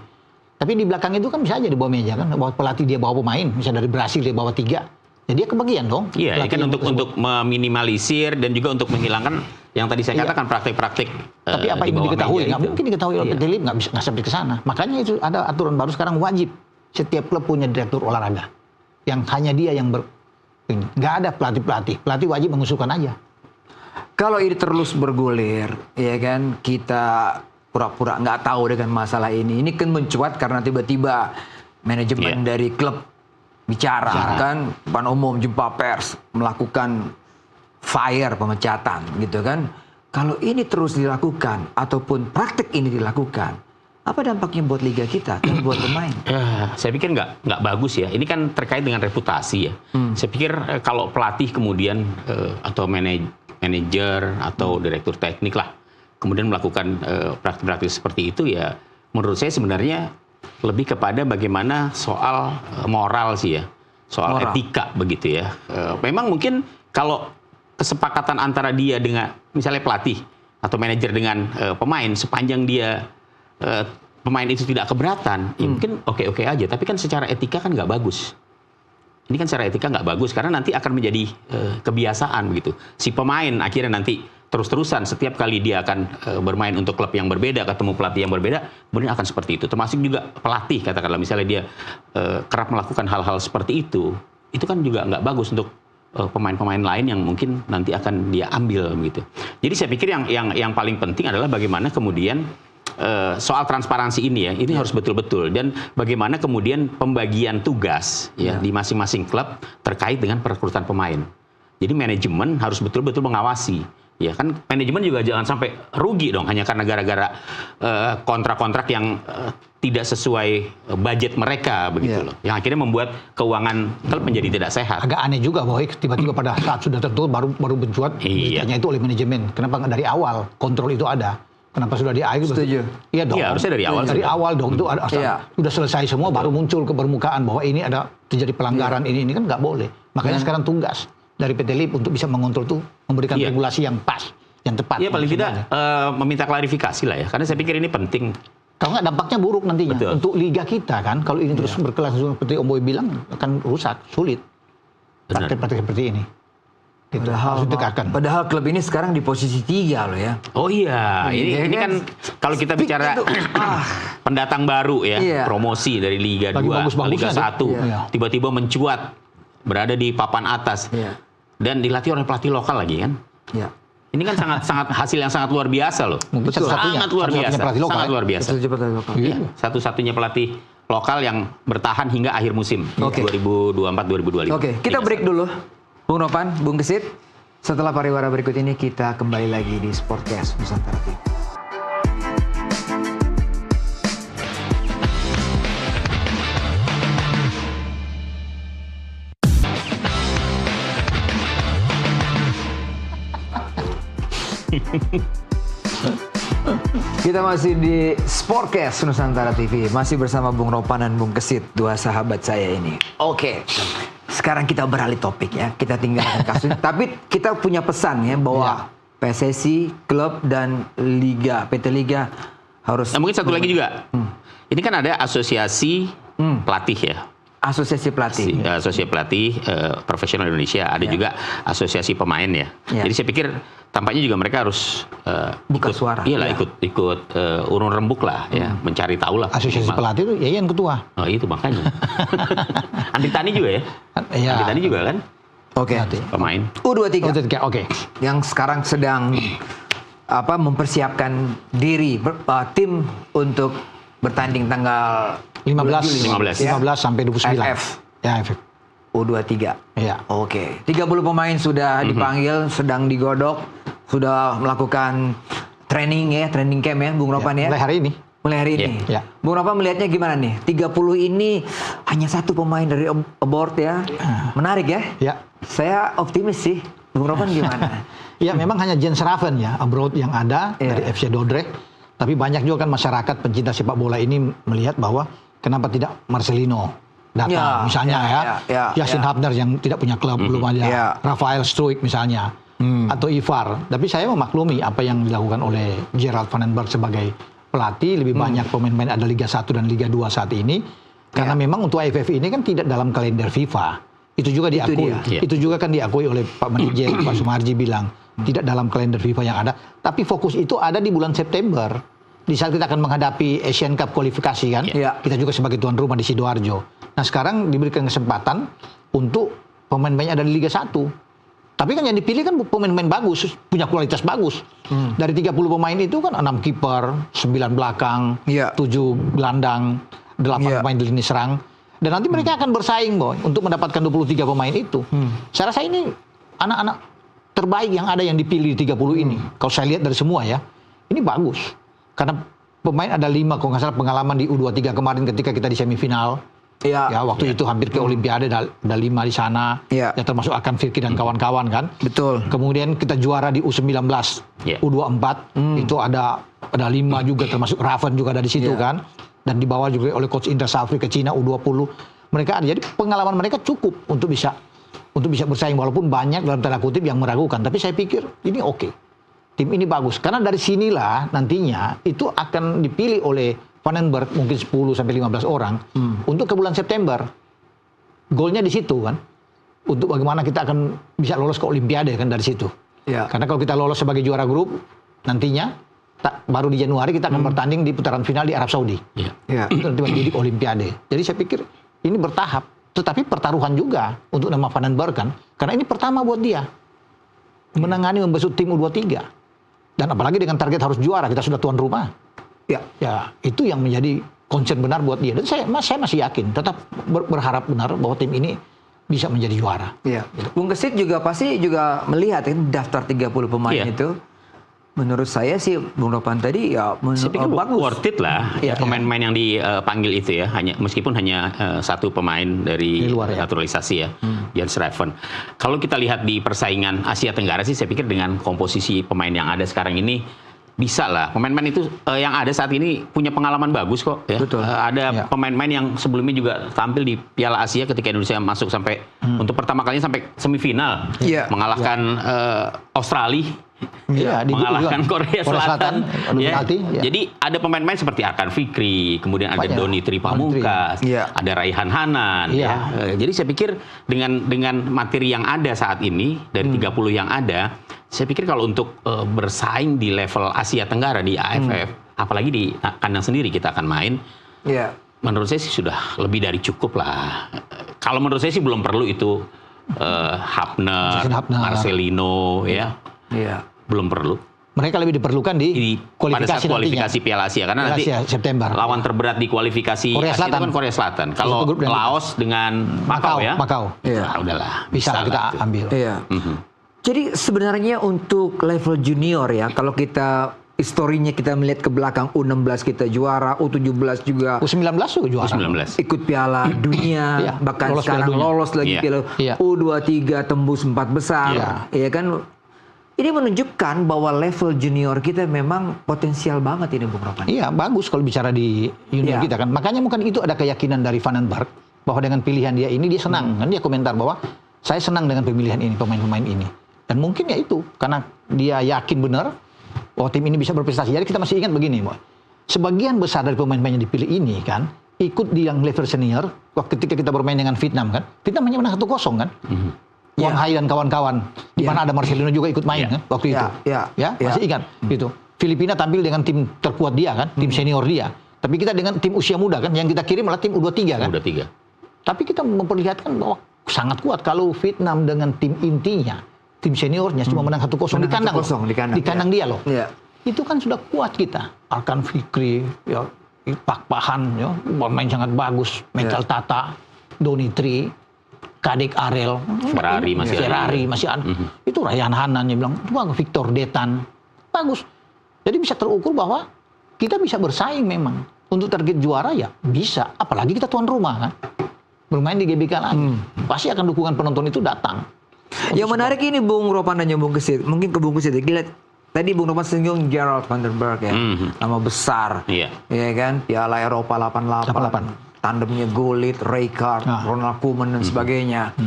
Tapi di belakang itu kan bisa aja di bawah meja kan, bahwa pelatih dia bawa pemain, misalnya dari Brasil dia bawa 3. Ya dia kebagian dong. Iya, kan untuk meminimalisir dan juga untuk menghilangkan yang tadi saya katakan praktik-praktik. Tapi apa ini diketahui? Nggak mungkin diketahui oleh PT LIP, nggak sampai ke sana. Makanya itu ada aturan baru sekarang, wajib setiap klub punya direktur olahraga yang hanya dia yang nggak ada pelatih. Pelatih wajib mengusulkan aja. Kalau ini terus bergulir, ya kan, kita pura-pura nggak tahu dengan masalah ini. Ini kan mencuat karena tiba-tiba manajemen dari klub bicara kan, depan umum, jumpa pers, melakukan fire, pemecatan gitu kan. Kalau ini terus dilakukan ataupun praktik ini dilakukan, apa dampaknya buat liga kita dan buat pemain? Saya pikir nggak bagus ya. Ini kan terkait dengan reputasi ya. Saya pikir kalau pelatih kemudian atau manajer atau direktur teknik lah kemudian melakukan praktik-praktik seperti itu, ya menurut saya sebenarnya lebih kepada bagaimana soal moral sih ya, soal etika begitu ya. Memang mungkin kalau kesepakatan antara dia dengan misalnya pelatih atau manajer dengan pemain, sepanjang dia pemain itu tidak keberatan, ya mungkin oke-oke aja. Tapi kan secara etika kan nggak bagus. Ini kan secara etika nggak bagus karena nanti akan menjadi kebiasaan begitu. Si pemain akhirnya nanti terus-terusan setiap kali dia akan bermain untuk klub yang berbeda, ketemu pelatih yang berbeda, kemudian akan seperti itu. Termasuk juga pelatih, katakanlah misalnya dia kerap melakukan hal-hal seperti itu kan juga nggak bagus untuk pemain-pemain lain yang mungkin nanti akan dia ambil gitu. Jadi saya pikir yang paling penting adalah bagaimana kemudian soal transparansi ini ya, ini harus betul-betul, dan bagaimana kemudian pembagian tugas ya di masing-masing klub terkait dengan perekrutan pemain. Jadi manajemen harus betul-betul mengawasi. Ya kan manajemen juga jangan sampai rugi dong hanya karena gara-gara kontrak-kontrak yang tidak sesuai budget mereka begitu loh. Yang akhirnya membuat keuangan klub menjadi tidak sehat. Agak aneh juga bahwa tiba-tiba pada saat sudah tertutup baru mencuat beritanya itu oleh manajemen. Kenapa nggak dari awal kontrol itu ada? Kenapa sudah di akhir? Setuju. Iya dong. Iya, harusnya dari awal. Dari awal dong itu sudah selesai semua baru muncul ke permukaan bahwa ini ada terjadi pelanggaran ini kan nggak boleh. Makanya sekarang tugas dari PT LIP untuk bisa mengontrol tuh memberikan regulasi yang pas, yang tepat. Iya paling tidak meminta klarifikasi lah ya, karena saya pikir ini penting. Kalau nggak dampaknya buruk nantinya untuk liga kita kan. Kalau ini terus berkelanjutan seperti Om Boy bilang akan rusak, sulit. Praktek-praktek seperti ini. Gitu. Padahal klub ini sekarang di posisi 3 loh ya. Oh iya, ini kan kalau kita bicara pendatang baru ya, promosi dari Liga 2 ke Liga 1, tiba-tiba mencuat berada di papan atas dan dilatih oleh pelatih lokal lagi kan. Ini kan sangat hasil yang sangat luar biasa loh. Sangat luar biasa. Sangat luar biasa. Satu-satunya pelatih lokal yang bertahan hingga akhir musim 2024-2025. Oke, kita break dulu. Bung Nopan, Bung Gesit. Setelah pariwara berikut ini kita kembali lagi di Sportcast Nusantara TV. Kita masih di Sportcast Nusantara TV, masih bersama Bung Nopan dan Bung Gesit, dua sahabat saya ini. Oke, sekarang kita beralih topik ya, kita tinggalkan kasus. Tapi kita punya pesan ya bahwa PSSI, klub dan liga, PT Liga harus. Nah, mungkin satu lagi juga. Ini kan ada asosiasi pelatih ya. Asosiasi pelatih. Asosiasi pelatih profesional Indonesia. Ada juga asosiasi pemain ya. Jadi saya pikir tampaknya juga mereka harus buka suara. Iyalah ikut urun rembuk lah ya, mencari tahu lah. Asosiasi pelatih itu Yayan ketua. Oh itu makanya. Andi Tani juga ya. Andi Tani juga kan. Oke. Pemain. U23. Oke. Yang sekarang sedang mempersiapkan diri tim untuk bertanding tanggal 15 sampai 29. AFF. Ya, AFF. U23. Iya. Oke. 30 pemain sudah dipanggil, sedang digodok, sudah melakukan training camp ya, Bung Nopan ya. Mulai hari ini. Ya. Bung Nopan melihatnya gimana nih? 30 ini hanya satu pemain dari abroad ya. Menarik ya? Ya. Saya optimis sih. Bung Nopan gimana? Ya, memang hanya Jens Raven ya, abroad yang ada dari FC Dordrecht. Tapi banyak juga kan masyarakat pencinta sepak bola ini melihat bahwa kenapa tidak Marcelino datang misalnya Yasin Hafner yang tidak punya klub, belum ada Rafael Struijk misalnya, atau Ivar. Tapi saya memaklumi apa yang dilakukan oleh Gerald van den Berg sebagai pelatih, lebih banyak pemain-pemain ada Liga 1 dan Liga 2 saat ini, karena memang untuk AFF ini kan tidak dalam kalender FIFA. Itu juga diakui. Itu juga kan diakui oleh Pak Manajer, Pak Sumarji bilang tidak dalam kalender FIFA yang ada, tapi fokus itu ada di bulan September. Di saat kita akan menghadapi Asian Cup kualifikasi kan, kita juga sebagai tuan rumah di Sidoarjo. Nah sekarang diberikan kesempatan untuk pemain-pemain ada di Liga 1. Tapi kan yang dipilih kan pemain-pemain bagus, punya kualitas bagus. Dari 30 pemain itu kan 6 kiper, 9 belakang, 7 gelandang, 8 pemain di lini serang. Dan nanti mereka akan bersaing Boy untuk mendapatkan 23 pemain itu. Saya rasa ini anak-anak terbaik yang ada yang dipilih 30 ini. Kalau saya lihat dari semua ya, ini bagus. Karena pemain ada 5 kalau nggak salah pengalaman di U23 kemarin ketika kita di semifinal. Ya waktu itu hampir ke Olimpiade ada 5 di sana. Ya termasuk Akan Firki dan kawan-kawan kan. Betul. Kemudian kita juara di U19, U24 itu ada 5 juga termasuk Raven juga ada di situ kan. Dan dibawa juga oleh coach Indra Safri ke Cina U20. Mereka ada. Jadi pengalaman mereka cukup untuk bisa bersaing walaupun banyak dalam tanda kutip yang meragukan. Tapi saya pikir ini oke. Tim ini bagus karena dari sinilah nantinya itu akan dipilih oleh Van den Berg mungkin 10 sampai 15 orang untuk ke bulan September. Golnya di situ kan. Untuk bagaimana kita akan bisa lolos ke Olimpiade kan dari situ. Karena kalau kita lolos sebagai juara grup nantinya baru di Januari kita akan bertanding di putaran final di Arab Saudi. Itu nanti menjadi Olimpiade. Jadi saya pikir ini bertahap, tetapi pertaruhan juga untuk nama Van den Berg kan. Karena ini pertama buat dia menangani membesut tim U23. Dan apalagi dengan target harus juara, kita sudah tuan rumah. Ya, itu yang menjadi concern benar buat dia. Dan saya masih yakin, tetap berharap benar bahwa tim ini bisa menjadi juara. Iya. Bung Kesit juga pasti juga melihat kan daftar 30 pemain itu. Menurut saya sih Bung Ropan tadi ya saya pikir bagus. Worth it lah. Ya, pemain-pemain yang dipanggil itu ya, meskipun hanya satu pemain dari luar naturalisasi ya, Jan Schrijven. Kalau kita lihat di persaingan Asia Tenggara sih, saya pikir dengan komposisi pemain yang ada sekarang ini bisa lah. Pemain-pemain itu yang ada saat ini punya pengalaman bagus kok. Ya. Betul. Ada pemain-pemain yang sebelumnya juga tampil di Piala Asia ketika Indonesia masuk sampai untuk pertama kalinya sampai semifinal, mengalahkan Australia. Mengalahkan Korea Selatan. Ya. Jadi ada pemain-pemain seperti Arkan Fikri, kemudian ada Doni Tripamungkas, ada Raihan Hanan. Ya. Jadi saya pikir dengan materi yang ada saat ini dari 30 yang ada, saya pikir kalau untuk bersaing di level Asia Tenggara di AFF, apalagi di kandang sendiri kita akan main. Menurut saya sih sudah lebih dari cukup lah. Kalau menurut saya sih belum perlu itu Hapner, Marcelino, belum perlu. Mereka lebih diperlukan di kualifikasi Piala Asia karena nanti September. Lawan terberat di kualifikasi Asia itu kan Korea Selatan. Kalau Laos dengan Makau ya. Nah, udahlah. Bisa kita ambil. Jadi sebenarnya untuk level junior ya, kalau kita historinya kita melihat ke belakang, U16 kita juara, U17 juga, U19 juga juara. U19 ikut Piala Dunia, bahkan sekarang lolos lagi Piala U23 tembus 4 besar, ya kan? Ini menunjukkan bahwa level junior kita memang potensial banget ini Bung Ropan. Iya, bagus kalau bicara di junior kita kan. Makanya mungkin itu ada keyakinan dari Van den Berg bahwa dengan pilihan dia ini dia senang. Kan dia komentar bahwa saya senang dengan pemilihan ini, pemain-pemain ini. Dan mungkin ya itu karena dia yakin benar bahwa tim ini bisa berprestasi. Jadi kita masih ingat begini, Boy. Sebagian besar dari pemain-pemain yang dipilih ini kan ikut di yang level senior ketika kita bermain dengan Vietnam kan. Vietnam hanya menang 1-0 kan. Wang Hai dan kawan-kawan, di mana ada Marcelino juga ikut main kan waktu itu. Masih ingat gitu. Filipina tampil dengan tim terkuat dia kan, tim senior dia. Tapi kita dengan tim usia muda kan, yang kita kirim malah tim U23 kan. U23. Tapi kita memperlihatkan bahwa sangat kuat kalau Vietnam dengan tim intinya, tim seniornya cuma menang 1-0 di kandang. Di kandang dia loh. Itu kan sudah kuat kita. Arkan Fikri, ya, Pak Pahan, ya, bermain sangat bagus. Michael Tata, Doni Tri, Kadek Arel, Ferrari masih ada. Itu Raihan Hanan yang bilang, itu bagus. Victor Detan, bagus. Jadi bisa terukur bahwa kita bisa bersaing memang. Untuk target juara ya bisa. Apalagi kita tuan rumah kan. Bermain di GBK lagi. Pasti akan dukungan penonton itu datang. Yang menarik ini Bung Ropan dan Bung Kesit. Mungkin ke Bung Kesit. Lihat, tadi Bung Ropan singgung Gerald Van den Berg ya. Nama besar. Ya kan. Piala Eropa 88. Tandemnya Gullit, Rijkaard, Ronald Koeman dan sebagainya.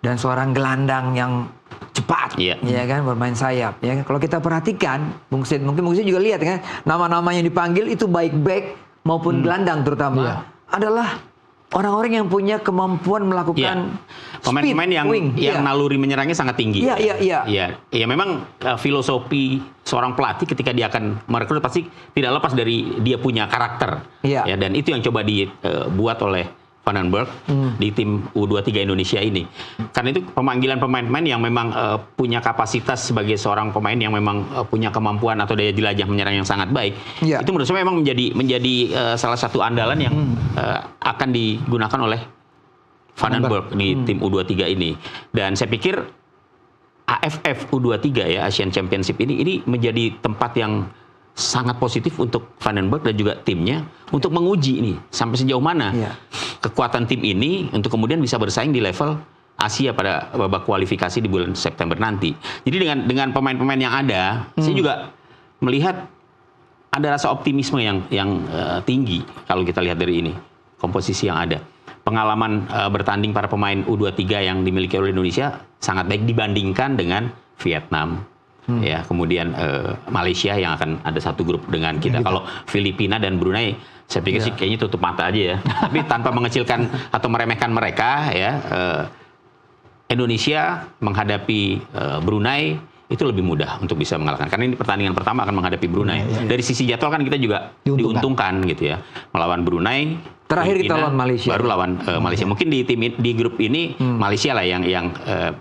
Dan seorang gelandang yang cepat, ya kan, bermain sayap. Ya kan? Kalau kita perhatikan, Bung Kesit, mungkin Bung Kesit juga lihat kan, nama-nama yang dipanggil itu baik back maupun gelandang terutama adalah orang-orang yang punya kemampuan melakukan pemain-pemain yang naluri menyerangnya sangat tinggi. Iya, memang filosofi seorang pelatih ketika dia akan merekrut pasti tidak lepas dari dia punya karakter. Ya, dan itu yang coba dibuat oleh Van den Berg di tim U23 Indonesia ini. Karena itu pemanggilan pemain-pemain yang memang punya kapasitas sebagai seorang pemain yang memang punya kemampuan atau daya jelajah menyerang yang sangat baik. Itu menurut saya memang menjadi salah satu andalan yang akan digunakan oleh Van den Berg di tim U23 ini. Dan saya pikir AFF U23 ya, Asian Championship ini menjadi tempat yang sangat positif untuk Van den Berg dan juga timnya untuk menguji ini sampai sejauh mana kekuatan tim ini untuk kemudian bisa bersaing di level Asia pada babak kualifikasi di bulan September nanti. Jadi dengan pemain-pemain yang ada, saya juga melihat ada rasa optimisme yang tinggi kalau kita lihat dari ini komposisi yang ada. Pengalaman bertanding para pemain U23 yang dimiliki oleh Indonesia sangat baik dibandingkan dengan Vietnam. Ya, kemudian Malaysia yang akan ada satu grup dengan kita. Kalau Filipina dan Brunei, saya pikir sih kayaknya tutup mata aja ya. Tapi tanpa mengecilkan atau meremehkan mereka, ya Indonesia menghadapi Brunei itu lebih mudah untuk bisa mengalahkan. Karena ini pertandingan pertama akan menghadapi Brunei. Dari sisi jadwal kan kita juga diuntungkan gitu ya, melawan Brunei. Terakhir kita lawan Malaysia. Baru lawan Malaysia. Mungkin di grup ini Malaysia lah yang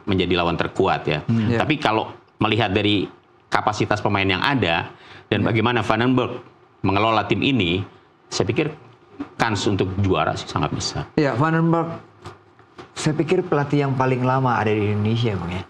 menjadi lawan terkuat ya. Tapi kalau melihat dari kapasitas pemain yang ada dan bagaimana Van den Berg mengelola tim ini, saya pikir kans untuk juara sih sangat besar. Ya, Van den Berg saya pikir pelatih yang paling lama ada di Indonesia, Bang ya.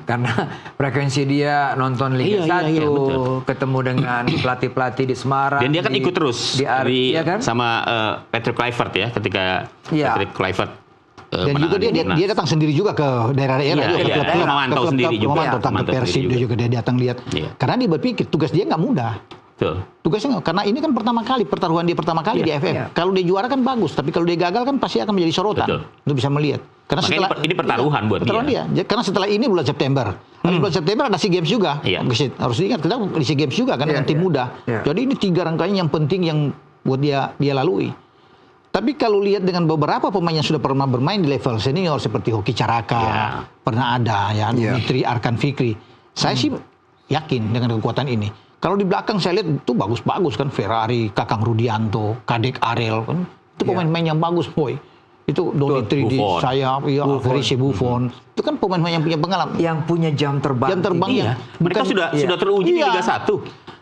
Karena frekuensi dia nonton Liga 1, ketemu dengan pelatih-pelatih di Semarang. Dan dia kan ikut terus kan? sama Patrick Kluivert ya, ketika Patrick Kluivert dan juga dia datang sendiri juga ke daerah-daerah, ke klub-klub, memantau sendiri juga, datang ke Persib dia juga dia datang lihat. Karena dia berpikir tugas dia nggak mudah. Betul. Tugasnya karena ini kan pertaruhan dia pertama kali di AFF. Kalau dia juara kan bagus, tapi kalau dia gagal kan pasti akan menjadi sorotan. Untuk bisa melihat. Karena makanya ini pertaruhan buat dia. Karena setelah ini bulan September. Bulan September ada SEA Games juga. Harus diingat kita di SEA Games juga kan dengan tim muda. Jadi ini 3 rangkaian yang penting yang buat dia lalui. Tapi kalau lihat dengan beberapa pemain yang sudah pernah bermain di level senior seperti Hoki Caraka, pernah ada ya, Dimitri Arkan Fikri. Saya sih yakin dengan kekuatan ini. Kalau di belakang saya lihat itu bagus-bagus kan, Ferrari, Kakang Rudianto, Kadek Arel kan. Itu pemain-pemain yang bagus, boy. Itu Donitri di sayap, Felice Buffon. Itu kan pemain-pemain yang punya pengalaman. Yang punya jam terbang. Jam terbang ya. Mereka sudah teruji di Liga 1.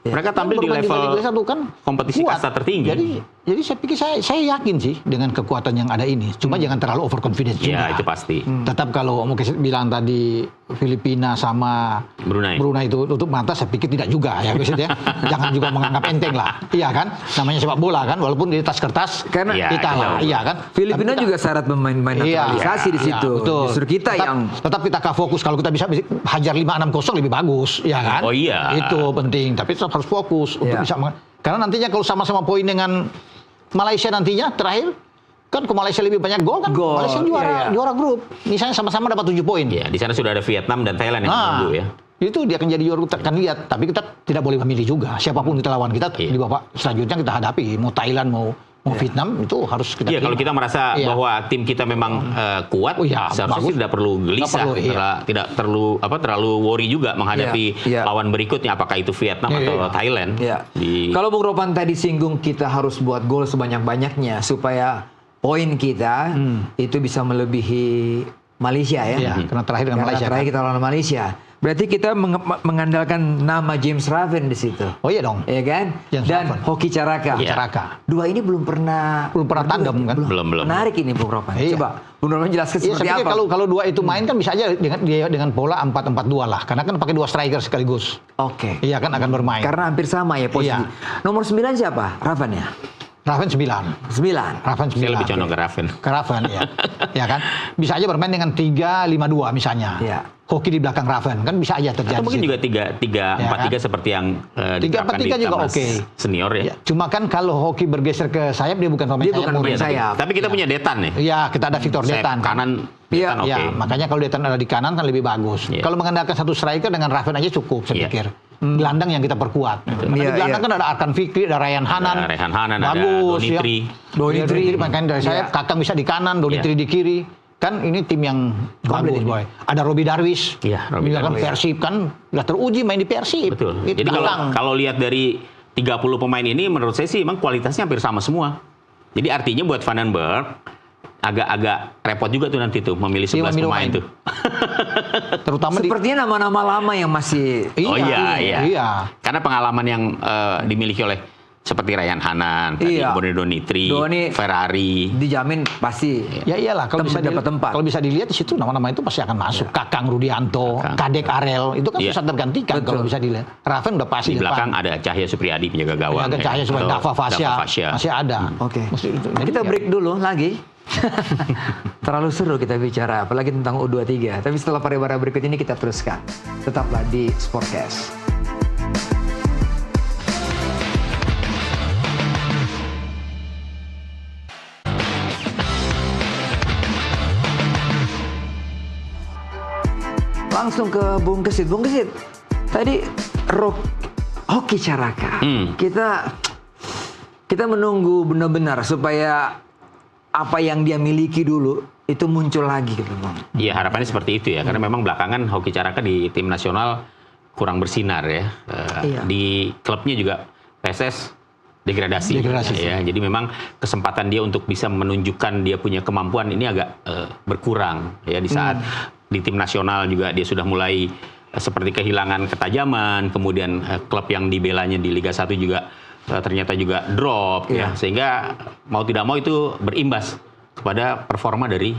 Mereka tampil di level Liga 1 kan kompetisi kasta tertinggi. Jadi saya pikir saya yakin sih dengan kekuatan yang ada ini. Cuma jangan terlalu overconfidence juga. Ya, itu pasti. Tetap kalau mungkin bilang tadi Filipina sama Brunei itu tutup mata, saya pikir tidak juga ya, ya. Jangan juga menganggap enteng lah. Iya kan? Namanya sepak bola kan, walaupun di atas kertas karena kita lah, iya kan? Filipina juga syarat pemain-pemain naturalisasi di situ. Justru kita tetap kita fokus, kalau kita bisa hajar 5-6-0 lebih bagus, ya kan? Oh iya. Itu penting, tapi tetap harus fokus untuk bisa karena nantinya kalau sama-sama poin dengan Malaysia nantinya terakhir kan ke Malaysia lebih banyak gol kan, Malaysia juara grup, misalnya sama-sama dapat 7 poin. Iya, di sana sudah ada Vietnam dan Thailand yang menunggu ya. Itu dia akan jadi juara, kita akan lihat. Tapi kita tidak boleh memilih juga siapapun kita lawan kita di babak selanjutnya kita hadapi, mau Thailand mau Vietnam itu harus kita. Iya, kalau kita merasa bahwa tim kita memang kuat, seharusnya tidak perlu gelisah, tidak terlalu worry juga menghadapi lawan berikutnya, apakah itu Vietnam atau Thailand. Kalau Bung Ropan tadi singgung kita harus buat gol sebanyak-banyaknya supaya poin kita itu bisa melebihi Malaysia ya. Karena terakhir dengan Malaysia. Terakhir kita lawan Malaysia. Berarti kita mengandalkan nama James Raven di situ. Oh iya dong. Iya kan? James dan Raven. Hoki Caraka. Dua ini belum pernah tandem kan? Belum. Menarik ini Bung Ropan. Coba Bung Ropan jelaskan seperti apa. Kalau dua itu main kan bisa aja dengan pola 4-4-2 lah. Karena kan pakai 2 striker sekaligus. Oke. Iya kan akan bermain. Karena hampir sama ya posisi. Nomor 9 siapa? Raven ya? Raven 9. Saya lebih condong ke Raven. Ke Raven ya. Ya kan? Bisa aja bermain dengan 3-5-2 misalnya. Hoki di belakang Raven kan bisa aja terjadi. Atau mungkin juga 3-4-3 seperti yang diterapkan di timnas senior ya. Cuma kan kalau Hoki bergeser ke sayap dia bukan pemain sayap. Tapi kita punya Detan nih. Iya, kita ada Victor Detan. Kanan Detan oke. Makanya kalau Detan ada di kanan kan lebih bagus. Kalau mengandalkan satu striker dengan Raven aja cukup saya pikir. Gelandang yang kita perkuat. Di gelandang kan ada Arkan Fikri, ada Ryan Hanan. Bagus, ada Donitri. Makanya dari sayap Kakang bisa di kanan, Donitri di kiri. Kan ini tim yang bagus, boy. Ada Robi Darwis. Iya, Robi Darwis. Kan Persib kan udah teruji main di Persib. Betul. Jadi kalau lihat dari 30 pemain ini menurut saya sih memang kualitasnya hampir sama semua. Jadi artinya buat Vandenberg agak repot juga tuh nanti tuh memilih 11 pemain tuh. Terutama sepertinya nama-nama lama yang masih iya. Karena pengalaman yang dimiliki oleh seperti Ryan Hanan, Donitri, Ferrari, dijamin pasti. Ya iyalah kalau bisa dapat tempat. Kalau bisa dilihat di situ nama-nama itu pasti akan masuk. Kakang Rudianto, Kadek Arel, itu kan susah tergantikan kalau bisa dilihat. Raven udah pasti di belakang ada Cahya Supriyadi penjaga gawang. Ada Cahya Supriyadi, Dava Fasya masih ada. Oke. Kita break dulu lagi. Terlalu seru kita bicara apalagi tentang U23. Tapi setelah pariwara berikut ini kita teruskan. Tetaplah di Sportcast. Langsung ke Bung Kesit. Bung Kesit, tadi Hoki Caraka. Kita menunggu benar-benar supaya apa yang dia miliki dulu itu muncul lagi gitu, Bang. Iya, harapannya seperti itu ya. Karena memang belakangan Hoki Caraka di tim nasional kurang bersinar ya. Di klubnya juga PSS degradasi. Ya. Jadi memang kesempatan dia untuk bisa menunjukkan dia punya kemampuan ini agak berkurang ya di saat di tim nasional juga dia sudah mulai seperti kehilangan ketajaman, kemudian klub yang dibelanya di Liga 1 juga ternyata juga drop ya, sehingga mau tidak mau itu berimbas kepada performa dari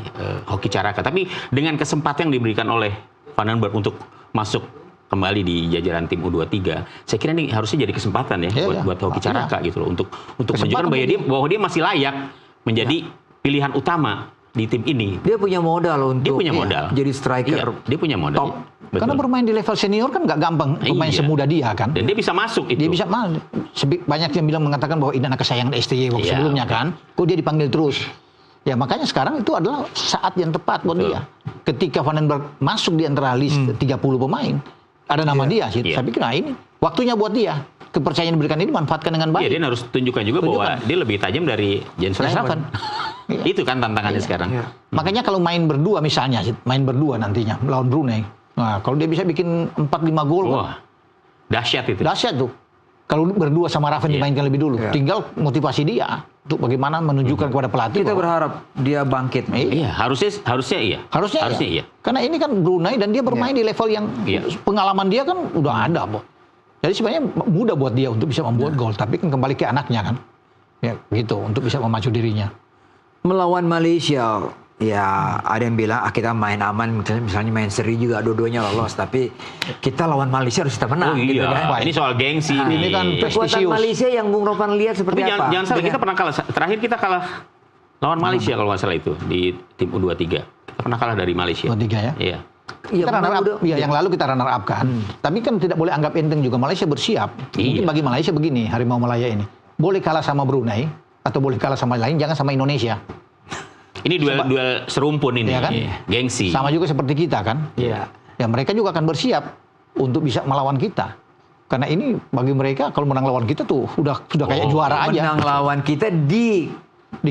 Hoki Caraka. Tapi dengan kesempatan yang diberikan oleh Vandenberg untuk masuk kembali di jajaran tim U23, saya kira ini harusnya jadi kesempatan buat Hoki Caraka gitu loh, untuk menunjukkan bahwa dia masih layak menjadi pilihan utama di tim ini. Dia punya modal untuk jadi striker. Dia punya modal. Top. Karena bermain di level senior kan nggak gampang pemain semudah dia kan. Dan dia bisa masuk itu. Dia bisa banyak yang bilang mengatakan bahwa ini anak kesayangan STY waktu sebelumnya kan. Kok dia dipanggil terus? Ya makanya sekarang itu adalah saat yang tepat buat dia. Ketika Vandenberg masuk di antara list 30 pemain, ada nama dia. Saya pikir ini waktunya buat dia. Kepercayaan yang diberikan ini manfaatkan dengan baik. Iya, dia harus tunjukkan juga bahwa dia lebih tajam dari Jens Raven. Itu kan tantangannya sekarang. Makanya kalau main berdua misalnya, nantinya melawan Brunei. Nah, kalau dia bisa bikin 4-5 gol, wah, dahsyat itu. Dahsyat tuh. Kalau berdua sama Raven dimainkan lebih dulu, tinggal motivasi dia untuk bagaimana menunjukkan kepada pelatih. Kita berharap dia bangkit. Iya, harusnya iya. Harusnya iya. Karena ini kan Brunei dan dia bermain di level yang pengalaman dia kan udah ada, Bo. Jadi sebenarnya mudah buat dia untuk bisa membuat gol, tapi kan kembali ke anaknya kan. Ya, gitu, untuk bisa memacu dirinya. Melawan Malaysia, ya ada yang bilang kita main aman, misalnya main seri juga dua-duanya lolos, tapi kita lawan Malaysia harus kita menang. Oh iya, gitu kan? ini soal gengsi. Ini kan kekuatan Malaysia yang Bung Ropan lihat seperti apa? Jangan sampai kita pernah kalah. Terakhir kita kalah lawan Malaysia kalau nggak salah itu di tim U23. Kita pernah kalah dari Malaysia. U23 ya? Iya. Kita runner up, yang lalu kita runner up kan. Tapi kan tidak boleh anggap enteng juga, Malaysia bersiap. Mungkin bagi Malaysia begini, Harimau Malaya ini. Boleh kalah sama Brunei, atau boleh kalah sama lain, jangan sama Indonesia. Ini duel serumpun ini, ya kan? Gengsi. Sama juga seperti kita kan. Iya. Ya mereka juga akan bersiap untuk bisa melawan kita. Karena ini bagi mereka kalau menang lawan kita tuh sudah kayak juara aja. Menang lawan kita di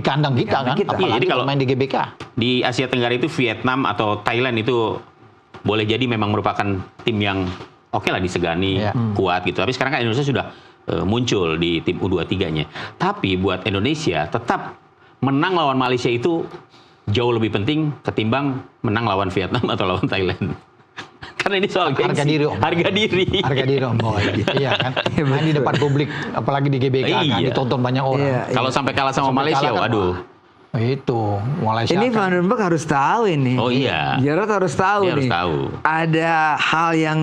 kandang kita kan. Iya, jadi kalau main di GBK. Di Asia Tenggara itu Vietnam atau Thailand itu boleh jadi memang merupakan tim yang oke lah disegani, kuat gitu. Tapi sekarang kan Indonesia sudah muncul di tim U23-nya. Tapi buat Indonesia tetap menang lawan Malaysia itu jauh lebih penting ketimbang menang lawan Vietnam atau lawan Thailand. Karena ini soal gengsi. Harga diri, Om. Harga diri, Om. Iya kan. Main di depan publik, apalagi di GBK kan, ditonton banyak orang. Kalau sampai kalah sama Malaysia, waduh. Itu Malaysia. Ini Vandenberg harus tahu ini. Oh iya. Jarod harus tahu nih. Harus tahu. Ada hal yang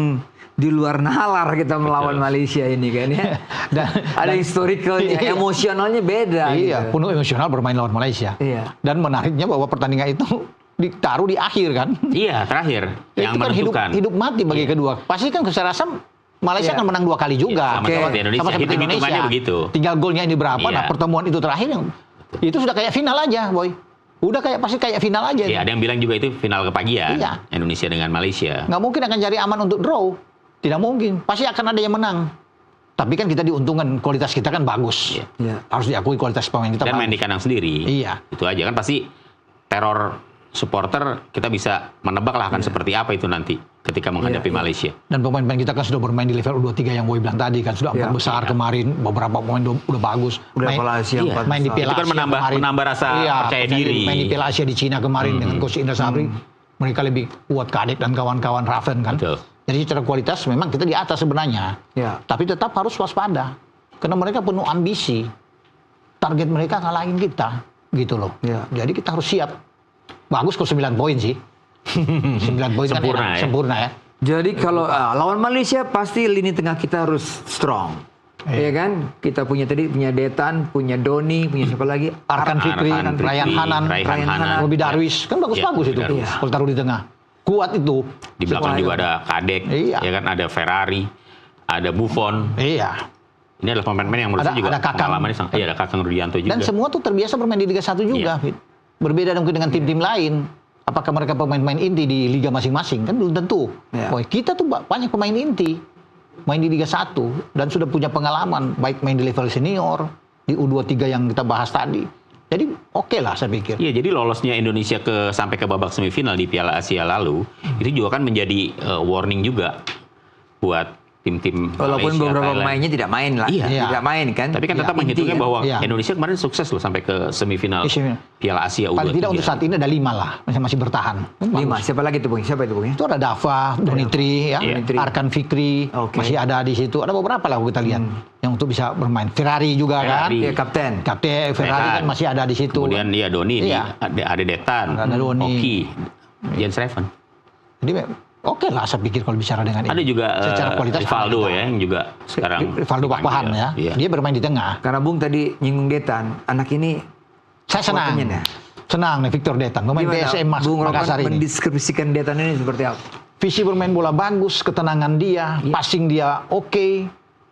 di luar nalar kita melawan Malaysia ini kan ya. dan historicalnya, emosionalnya beda. Iya, gitu. penuh emosional bermain lawan Malaysia. Iya. Dan menariknya bahwa pertandingan itu ditaruh di akhir kan. Iya, terakhir. Yang itu kan menentukan. hidup mati bagi kedua. Pasti kan secara rasa Malaysia akan menang 2 kali juga. Sama seperti Indonesia. Begitu. Tinggal golnya ini berapa. Nah, pertemuan itu terakhir yang itu sudah kayak final aja, Boy. Udah pasti kayak final aja. Iya, ada yang bilang juga itu final kepagian. Iya. Indonesia dengan Malaysia. Nggak mungkin akan cari aman untuk draw. Tidak mungkin. Pasti akan ada yang menang. Tapi kan kita diuntungkan, kualitas kita kan bagus. Iya. Harus diakui kualitas pemain kita dan bagus. Main di kandang sendiri. Iya. Itu aja kan pasti teror supporter kita bisa menebak lah akan seperti apa itu nanti ketika menghadapi Malaysia. Dan pemain-pemain kita kan sudah bermain di level U23 yang Boy bilang tadi kan sudah 4 besar kemarin, beberapa pemain udah bagus. Main di Piala Asia itu kan menambah rasa percaya diri. Main di Piala Asia di Cina kemarin dengan Coach Indra Sabri. Mereka lebih kuat Kadek dan kawan-kawan Raven kan. Betul. Jadi secara kualitas memang kita di atas sebenarnya. Ya. Tapi tetap harus waspada. Karena mereka penuh ambisi. Target mereka ngalahin kita gitu loh. Ya. Jadi kita harus siap. Bagus kok 9 poin sih. 9 poin kan sempurna ya. Jadi kalau lawan Malaysia pasti lini tengah kita harus strong. Iya kan? Kita punya Detan, punya Doni, punya siapa lagi? Arkan Fikri, Ryan Hanan, Robi Darwis. Kan bagus-bagus itu. Kalau taruh di tengah. Kuat itu. Di belakang juga ada Kadek, ya kan, ada Ferrari, ada Buffon. Iya. Ini adalah pemain-pemain yang menurut saya juga pengalamannya sangat. Iya, ada Kakang Rudianto juga. Dan semua tuh terbiasa bermain di Liga 1 juga. Iya. Berbeda mungkin dengan tim-tim lain. Apakah mereka pemain-pemain inti di liga masing-masing? Kan belum tentu. Ya. Boy, kita tuh banyak pemain inti. Main di Liga 1. Dan sudah punya pengalaman. Baik main di level senior, di U23 yang kita bahas tadi. Jadi oke lah saya pikir. Iya, jadi lolosnya Indonesia sampai ke babak semifinal di Piala Asia lalu, itu juga kan menjadi warning juga buat tim-tim Walaupun Malaysia, beberapa Thailand. pemainnya tidak main lah, Iya. tidak main kan. Tapi kan tetap Inti menghitungnya kan. bahwa Iya. Indonesia kemarin sukses loh sampai ke semifinal Piala Asia U23. Paling tidak untuk saat ini ada 5 lah, masih bertahan. 5. Siapa lagi tuh Bung? Siapa itu Bung? Itu ada Dava, Donitri, ya, Iya. Arkan Fikri, Oke. masih ada di situ. Ada beberapa lah kita lihat yang untuk bisa bermain. Ferrari juga kan. Ferrari. Iya, kapten. Kapten Ferrari kan masih ada di situ. Kemudian ya Doni, Iya. ada Detan, Ada Doni. Oki, Jens Reven. Jadi oke lah saya pikir kalau bicara dengan Ada ini. juga Secara kualitas Rivaldo ada. ya yang juga sekarang Rivaldo Pakpahan ya. Iya. Dia bermain di tengah. Karena Bung tadi nyinggung Detan, anak ini Saya senang. Kuatnya ya? Senang nih Victor Detan. Pemain PSM Bung Makassar Rokan ini. mendeskripsikan Detan ini seperti apa? Visi bermain bola bagus, ketenangan dia, passing dia oke.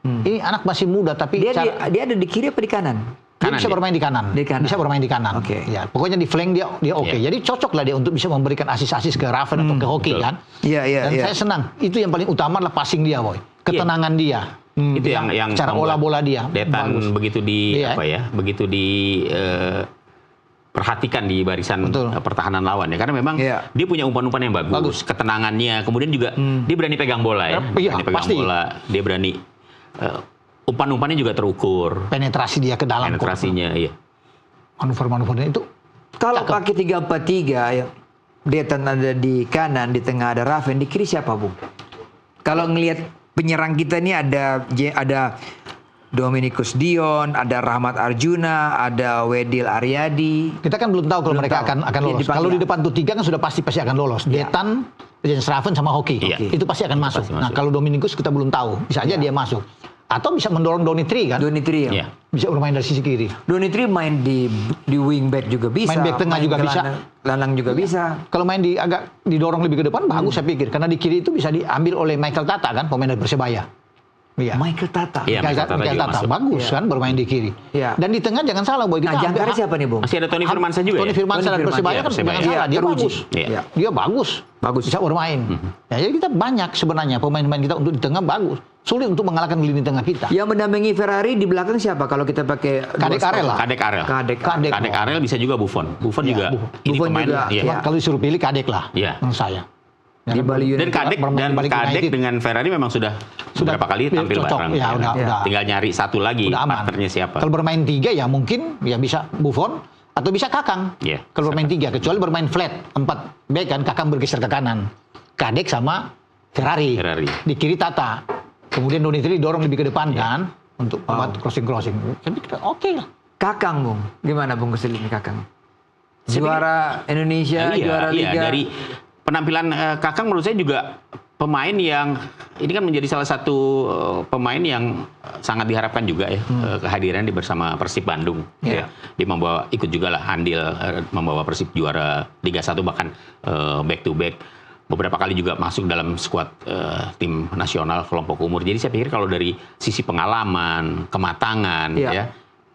Ini anak masih muda tapi Dia ada di kiri apa di kanan? dia Kanan bisa dia. bermain di kanan. Di kanan. Bisa bermain di kanan. Oke. Ya, pokoknya di flank dia oke. Iya. Jadi cocok lah dia untuk bisa memberikan asis-asis ke Raven atau ke Hoki betul. kan. Iya, iya, Dan iya. saya senang. Itu yang paling utama adalah passing dia, boy. Ketenangan dia. Itu yang cara membuat olah bola dia. Detan bagus. begitu di Iya. begitu di perhatikan di barisan Betul. pertahanan lawan ya, karena memang Iya. dia punya umpan-umpan yang bagus, ketenangannya, kemudian juga dia berani pegang bola ya, Iya, berani pegang pasti. bola, dia berani umpan-umpannya juga terukur, Penetrasi dia ke dalam. penetrasinya, iya. Manuver-manuvernya itu Kalau pakai 3-4-3 ya, Detan ada di kanan, di tengah ada Raven, di kiri siapa Bung? Kalau ngelihat penyerang kita ini ada Dominikus Dion, ada Rahmat Arjuna, ada Wedil Aryadi. kita kan belum tahu kalau Belum mereka tahu. akan Iya, lolos. dipanggil. Kalau di depan tuh 3 kan sudah pasti akan lolos. Iya. Detan, Jens Raven sama Hoki. Iya. Itu pasti akan masuk. pasti Nah, masuk. kalau Dominikus kita belum tahu. Bisa aja dia masuk. Atau bisa mendorong Donitri kan. Donitri ya. Iya. Bisa bermain dari sisi kiri. Donitri main di wing back juga bisa. Main back tengah juga bisa. Gelandang juga bisa. Kalau main di agak didorong lebih ke depan bagus saya pikir. Karena di kiri itu bisa diambil oleh Michael Tata kan, pemain dari Persebaya. Iya. Michael Tata. Iya. Michael Michael Tata Michael juga Tata masuk. bagus Iya. kan bermain di kiri. Iya. Dan di tengah jangan salah boy. Nah, jangkarnya siapa nih Bung? Masih ada Tony Firmansyah juga Tony ya? Firmansyah Tony dan Persebaya Firmansyah, kan Persebaya. jangan salah, dia teruji. bagus. Iya. Dia bagus. Bagus. Bisa bermain. Ya, jadi kita banyak sebenarnya pemain-pemain kita untuk di tengah bagus. Sulit untuk mengalahkan lini tengah kita. Yang mendampingi Ferrari di belakang siapa kalau kita pakai Kadek Arel lah. Kadek Arel. Kadek. Kadek Arel bisa juga Buffon. Buffon Iya, juga ini Buffon pemain juga. iya. Cuma kalau disuruh pilih Kadek lah. Iya. Menurut saya. Ya Di kan? Bali Dan United. Kadek Balik United. dengan Ferrari memang sudah beberapa kali tampil cocok. bareng. Ya, udah. Tinggal nyari satu lagi Udah aman. partnernya siapa. Kalau bermain 3 ya mungkin ya bisa Buffon atau bisa Kakang. Iya, Kalau bermain 3 kecuali bermain flat 4 back kan Kakang bergeser ke kanan. Kadek sama Ferrari. Di kiri Tata. Kemudian Donitri dorong lebih ke depan kan untuk membuat crossing. Jadi kita oke lah. Kakang Bung. Gimana Bung keselimnya Kakang? Juara Indonesia, juara iya, Liga. dari penampilan Kakang menurut saya juga pemain yang ini kan menjadi salah satu pemain yang sangat diharapkan juga ya kehadiran di bersama Persib Bandung. Iya. Ya. Dia ikut juga lah andil membawa Persib juara Liga 1 bahkan back to back. Beberapa kali juga masuk dalam skuad tim nasional kelompok umur. Jadi saya pikir kalau dari sisi pengalaman, kematangan, Iya. ya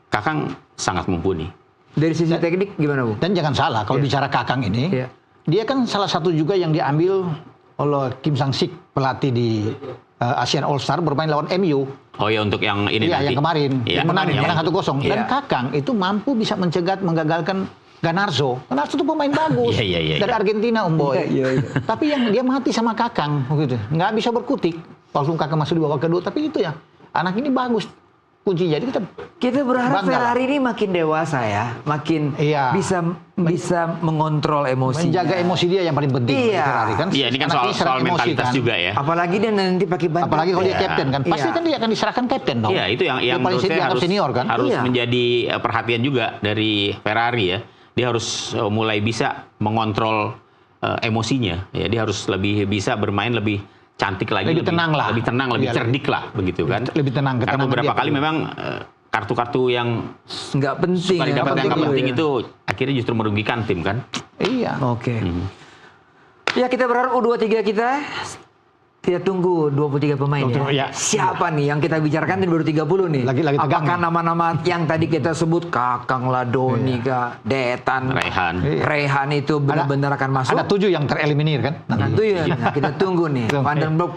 Kakang sangat mumpuni. Dari sisi teknik gimana Bung? Dan jangan salah kalau bicara Kakang ini, Iya. dia kan salah satu juga yang diambil oleh Kim Sang-sik pelatih di Asian All Star bermain lawan MU. Oh ya untuk yang ini Iya, nanti. yang kemarin. Iya, menang yang- 1-0. Dan Iya. Kakang itu mampu bisa menggagalkan Ganarzo. Ganarzo itu pemain bagus. Iya. Dari Argentina, Om Boy. Iya. Tapi yang dia mati sama Kakang. Begitu. Nggak bisa berkutik. Walaupun Kakang masuk di babak kedua. Tapi itu ya, anak ini bagus. Kunci jadi Kita berharap Bangga. Ferrari ini makin dewasa ya, makin Iya. bisa mengontrol emosi. menjaga emosi dia yang paling penting. Iya. Ferrari, kan? Iya, ini kan Anak soal serang emosi, mentalitas kan? juga ya. Apalagi dia nanti pakai ban. Apalagi kalau dia Iya. kapten kan. Pasti Iya. kan dia akan diserahkan kapten dong. Iya, itu yang Dia paling menurut saya dianggap harus senior kan. harus Iya. menjadi perhatian juga dari Ferrari ya. Dia harus mulai bisa mengontrol emosinya. Ya, dia harus lebih bisa bermain lebih cantik lagi, Lebih tenang lah. lebih tenang, lebih Iya, cerdik lah, begitu kan. lebih tenang, Karena ketenangan beberapa dia kali perlu. memang kartu-kartu yang Nggak penting. suka didapat yang nggak dulu penting ya. itu akhirnya justru merugikan tim kan. Iya. Oke. Ya kita berharap U23 kita tunggu 23 pemain ya. Iya. Siapa nih yang kita bicarakan ini baru 30 nih. Lagi tegang Apakah nih. nama-nama yang tadi kita sebut Kakang Ladoni, Detan, Rehan. Rehan itu benar-benar akan masuk. Ada 7 yang tereliminir kan. Nah, itu ya. Nah, kita tunggu nih. Van den Broek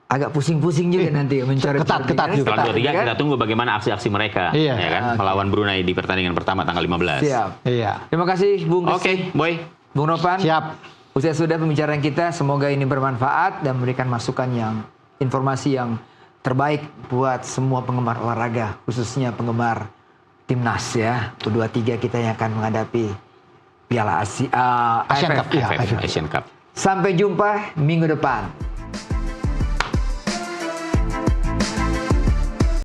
agak pusing-pusing juga nanti mencari Ketat juga. Setelah 23 kan? kita tunggu bagaimana aksi-aksi mereka Iya. ya kan melawan Brunei di pertandingan pertama tanggal 15. Siap. Iya. Terima kasih Bung Oke, Boy. Bung Nopan. Siap. Usai sudah pembicaraan kita, semoga ini bermanfaat dan memberikan masukan yang informasi yang terbaik buat semua penggemar olahraga, khususnya penggemar timnas ya. U23 kita yang akan menghadapi Piala Asia, Asian Cup. Asian Cup. Sampai jumpa minggu depan.